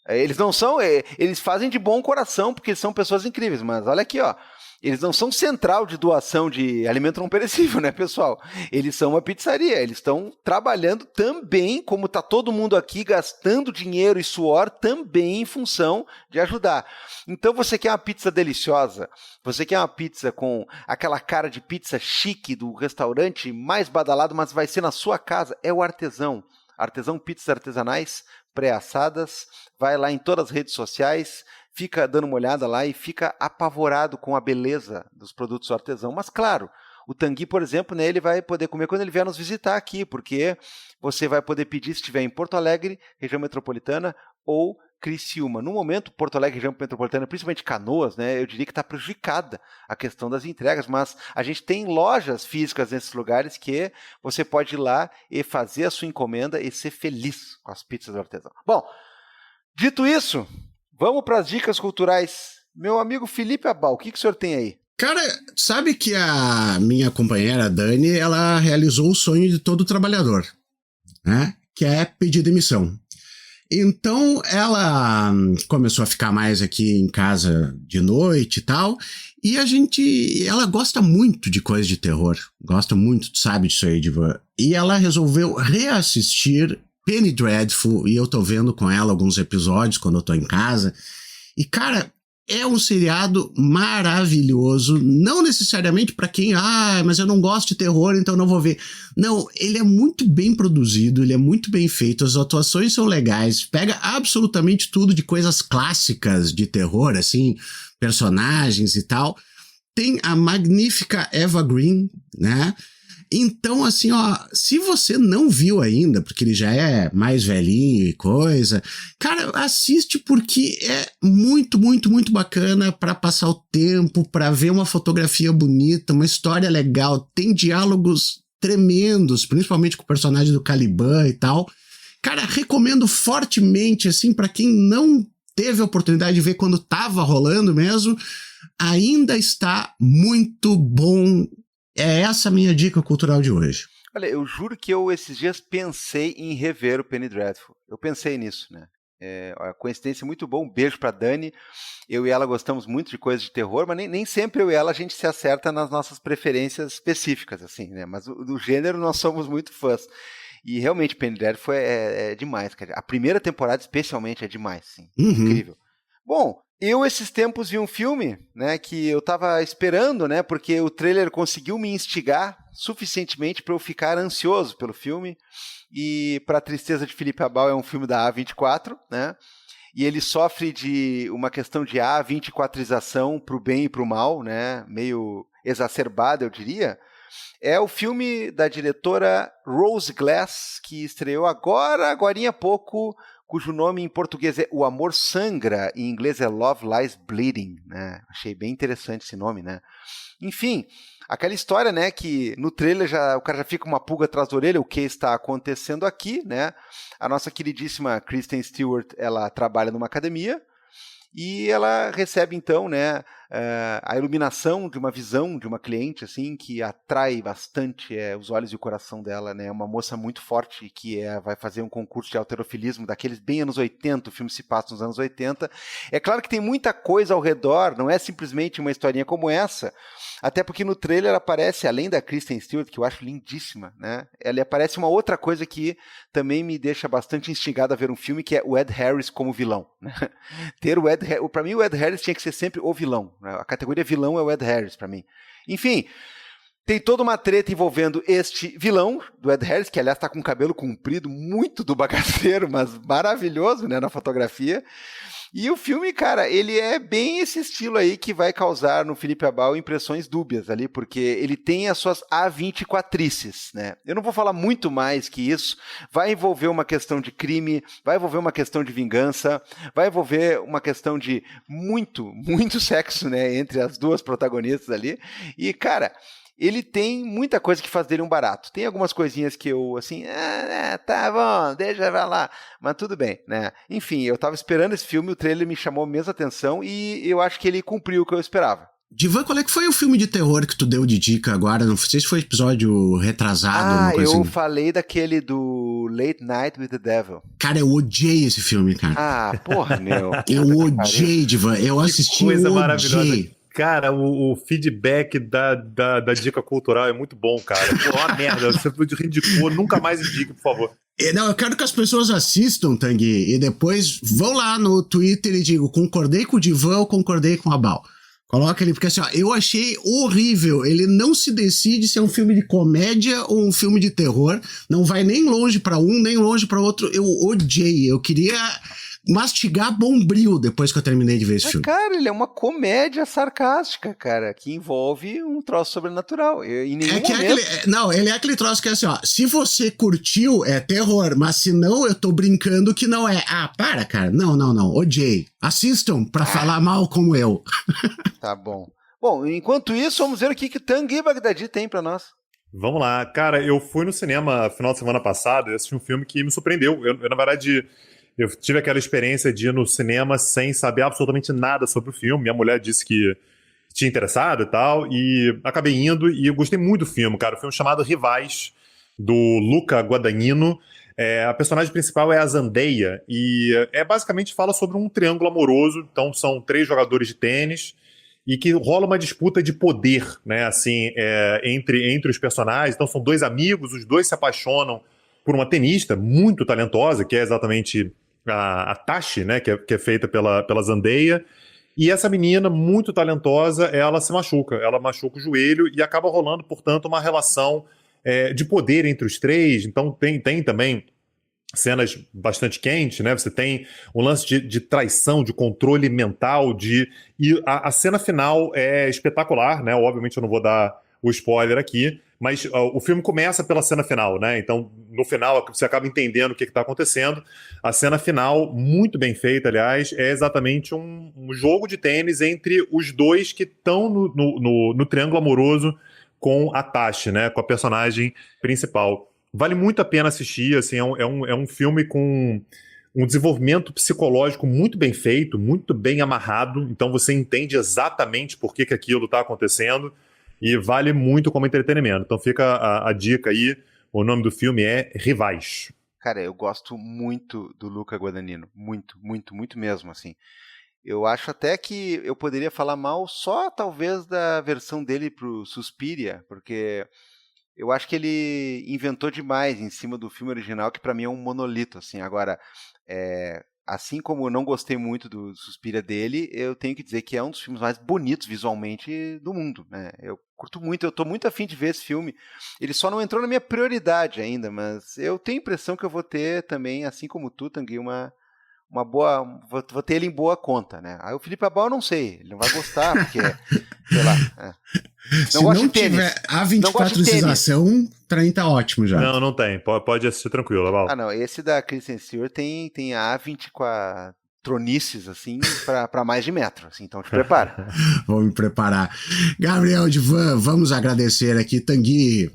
Eles não são, eles fazem de bom coração porque eles são pessoas incríveis, mas olha aqui, ó, eles não são central de doação de alimento não perecível, né, pessoal? Eles são uma pizzaria, eles estão trabalhando também, como está todo mundo aqui gastando dinheiro e suor, também em função de ajudar. Então você quer uma pizza deliciosa, você quer uma pizza com aquela cara de pizza chique do restaurante mais badalado, mas vai ser na sua casa, é o Artesão. Artesão Pizzas Artesanais, pré-assadas, vai lá em todas as redes sociais, fica dando uma olhada lá e fica apavorado com a beleza dos produtos do artesão. Mas claro, o Tanguy, por exemplo, né, ele vai poder comer quando ele vier nos visitar aqui, porque você vai poder pedir se estiver em Porto Alegre, região metropolitana, ou Criciúma. No momento, Porto Alegre, região metropolitana, principalmente Canoas, né, eu diria que está prejudicada a questão das entregas, mas a gente tem lojas físicas nesses lugares que você pode ir lá e fazer a sua encomenda e ser feliz com as pizzas do artesão. Bom, dito isso, vamos para as dicas culturais. Meu amigo Felipe Abal, o que o senhor tem aí? Cara, sabe que a minha companheira Dani, ela realizou o sonho de todo trabalhador, né? Que é pedir demissão. Então, ela começou a ficar mais aqui em casa de noite e tal, e ela gosta muito de coisa de terror, gosta muito, sabe disso aí, Divan. E ela resolveu reassistir Penny Dreadful, e eu tô vendo com ela alguns episódios quando eu tô em casa, e cara, é um seriado maravilhoso, não necessariamente para quem, mas eu não gosto de terror, então não vou ver. Não, ele é muito bem produzido, ele é muito bem feito, as atuações são legais, pega absolutamente tudo de coisas clássicas de terror, assim, personagens e tal. Tem a magnífica Eva Green, né? Então, assim, ó, se você não viu ainda, porque ele já é mais velhinho e coisa, cara, assiste porque é muito, muito, muito bacana para passar o tempo, para ver uma fotografia bonita, uma história legal, tem diálogos tremendos, principalmente com o personagem do Caliban e tal. Cara, recomendo fortemente, assim, para quem não teve a oportunidade de ver quando tava rolando mesmo, ainda está muito bom. É essa a minha dica cultural de hoje. Olha, eu juro que eu esses dias pensei em rever o Penny Dreadful. Eu pensei nisso, né? Uma coincidência muito boa, um beijo pra Dani. Eu e ela gostamos muito de coisas de terror, mas nem sempre eu e ela a gente se acerta nas nossas preferências específicas, assim, né? Mas do gênero nós somos muito fãs. E realmente Penny Dreadful é demais, cara. A primeira temporada especialmente é demais, sim. Incrível. Bom, eu esses tempos vi um filme, né, que eu tava esperando, né, porque o trailer conseguiu me instigar suficientemente para eu ficar ansioso pelo filme. E para a tristeza de Felipe Abal é um filme da A24, né? E ele sofre de uma questão de A24ização para o bem e para o mal, né? Meio exacerbada, eu diria. É o filme da diretora Rose Glass, que estreou agorinha há pouco, cujo nome em português é O Amor Sangra, em inglês é Love Lies Bleeding, né? Achei bem interessante esse nome, né? Enfim, aquela história, né, que no trailer o cara já fica uma pulga atrás da orelha, o que está acontecendo aqui, né? A nossa queridíssima Kristen Stewart, ela trabalha numa academia e ela recebe, então, né, a iluminação de uma visão de uma cliente, assim, que atrai bastante os olhos e o coração dela, né? Uma moça muito forte que vai fazer um concurso de halterofilismo, daqueles bem anos 80, o filme se passa nos anos 80. É claro que tem muita coisa ao redor, não é simplesmente uma historinha como essa, até porque no trailer aparece, além da Kristen Stewart, que eu acho lindíssima, né? Ela aparece uma outra coisa que também me deixa bastante instigado a ver um filme, que é o Ed Harris como vilão, né? Pra mim o Ed Harris tinha que ser sempre o vilão, né? A categoria vilão é o Ed Harris pra mim. Enfim, tem toda uma treta envolvendo este vilão do Ed Harris, que aliás está com o cabelo comprido, muito do bagaceiro, mas maravilhoso, né, na fotografia. E o filme, cara, ele é bem esse estilo aí que vai causar no Felipe Abal impressões dúbias ali, porque ele tem as suas A24ices, né? Eu não vou falar muito mais que isso. Vai envolver uma questão de crime, vai envolver uma questão de vingança, vai envolver uma questão de muito, muito sexo, né, entre as duas protagonistas ali. E, cara, ele tem muita coisa que faz dele um barato. Tem algumas coisinhas que eu, assim, tá bom, deixa pra lá, mas tudo bem, né? Enfim, eu tava esperando esse filme, o trailer me chamou mesmo a atenção e eu acho que ele cumpriu o que eu esperava. Divan, qual é que foi o filme de terror que tu deu de dica agora? Não sei se foi episódio retrasado. Eu falei daquele do Late Night with the Devil. Cara, eu odiei esse filme, cara. Porra, meu. Eu odiei, Divan. Eu assisti, coisa eu maravilhosa. odiei. Cara, o feedback da dica cultural é muito bom, cara. Pô, uma merda. Você indicou, nunca mais indique, por favor. Não, eu quero que as pessoas assistam, Tanguy, e depois vão lá no Twitter e digam, concordei com o Divan ou concordei com a Bal. Coloca ele, porque assim, ó, eu achei horrível. Ele não se decide se é um filme de comédia ou um filme de terror. Não vai nem longe pra um, nem longe pra outro. Eu odiei. Eu queria mastigar Bombril depois que eu terminei de ver esse filme. Cara, ele é uma comédia sarcástica, cara, que envolve um troço sobrenatural. Em nenhum momento... ele é aquele troço que é assim, ó, se você curtiu, é terror, mas se não, eu tô brincando que não é. Para, cara. Não, odiei. Assistam pra falar mal como eu. Tá bom. Bom, enquanto isso, vamos ver o que o Tanguy Bagdadi tem pra nós. Vamos lá. Cara, eu fui no cinema final de semana passado e assisti um filme que me surpreendeu. Eu na verdade... Eu tive aquela experiência de ir no cinema sem saber absolutamente nada sobre o filme. Minha mulher disse que tinha interessado e tal, e acabei indo e eu gostei muito do filme, cara. O filme chamado Rivais, do Luca Guadagnino. A personagem principal é a Zendaya e basicamente fala sobre um triângulo amoroso. Então são 3 jogadores de tênis e que rola uma disputa de poder, né, assim, entre os personagens. Então são 2 amigos, os 2 se apaixonam por uma tenista muito talentosa, que é exatamente a Tashi, né, que é feita pela Zendaya. E essa menina, muito talentosa, ela se machuca. Ela machuca o joelho e acaba rolando, portanto, uma relação de poder entre os 3. Então tem também cenas bastante quentes, né? Você tem um lance de traição, de controle mental, e a cena final é espetacular, né? Obviamente eu não vou dar o spoiler aqui, mas o filme começa pela cena final, né? Então, no final, você acaba entendendo o que está acontecendo. A cena final, muito bem feita, aliás, é exatamente um jogo de tênis entre os 2 que estão no triângulo amoroso com a Tashi, né? Com a personagem principal. Vale muito a pena assistir, assim, é um filme com um desenvolvimento psicológico muito bem feito, muito bem amarrado, então você entende exatamente por que aquilo está acontecendo. E vale muito como entretenimento. Então fica a dica aí, o nome do filme é Rivais. Cara, eu gosto muito do Luca Guadagnino. Muito, muito, muito mesmo, assim. Eu acho até que eu poderia falar mal só, talvez, da versão dele pro Suspiria, porque eu acho que ele inventou demais em cima do filme original, que pra mim é um monolito, assim. Agora, assim como eu não gostei muito do Suspiria dele, eu tenho que dizer que é um dos filmes mais bonitos visualmente do mundo, né? Eu curto muito, eu tô muito afim de ver esse filme. Ele só não entrou na minha prioridade ainda, mas eu tenho a impressão que eu vou ter também, assim como tu, Tanguy, uma boa. Vou ter ele em boa conta, né? Aí o Felipe Abal eu não sei, ele não vai gostar, porque, sei lá. Se não tiver A24ização, trem tá ótimo já. Não tem. Pode assistir tranquilo, Abal. Ah, não. Esse da Kristen Stewart tem a A24 tronices, assim, pra mais de metro, assim, então te prepara. Vou me preparar. Gabriel Divan, vamos agradecer aqui. Tanguy,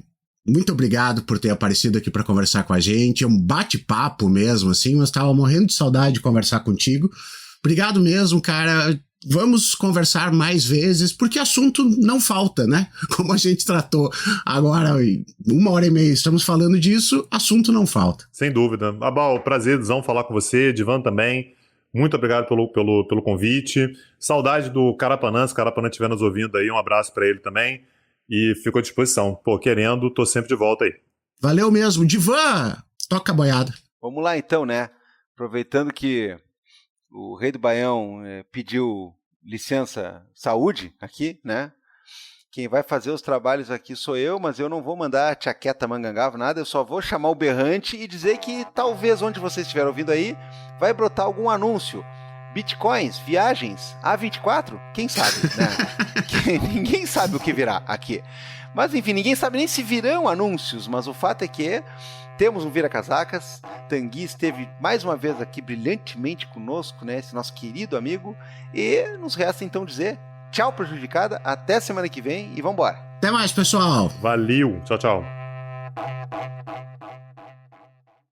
muito obrigado por ter aparecido aqui para conversar com a gente. É um bate-papo mesmo, assim, mas estava morrendo de saudade de conversar contigo. Obrigado mesmo, cara. Vamos conversar mais vezes, porque assunto não falta, né? Como a gente tratou agora, 1h30 estamos falando disso, assunto não falta. Sem dúvida. Abal, prazerzão falar com você, Divan também. Muito obrigado pelo convite. Saudade do Carapanã, se o Carapanã estiver nos ouvindo aí, um abraço para ele também. E fico à disposição. Pô, querendo, tô sempre de volta aí. Valeu mesmo. Divan, toca a boiada. Vamos lá então, né? Aproveitando que o Rei do Baião pediu licença saúde aqui, né? Quem vai fazer os trabalhos aqui sou eu, mas eu não vou mandar tchaqueta mangangava, nada, eu só vou chamar o berrante e dizer que talvez onde vocês estiverem ouvindo aí, vai brotar algum anúncio. Bitcoins, viagens, A24, quem sabe, né? Ninguém sabe o que virá aqui. Mas enfim, ninguém sabe nem se virão anúncios, mas o fato é que temos um Vira-Casacas. Tanguy esteve mais uma vez aqui brilhantemente conosco, né? Esse nosso querido amigo. E nos resta então dizer tchau, prejudicada, até semana que vem e vambora. Até mais, pessoal. Valeu, tchau, tchau.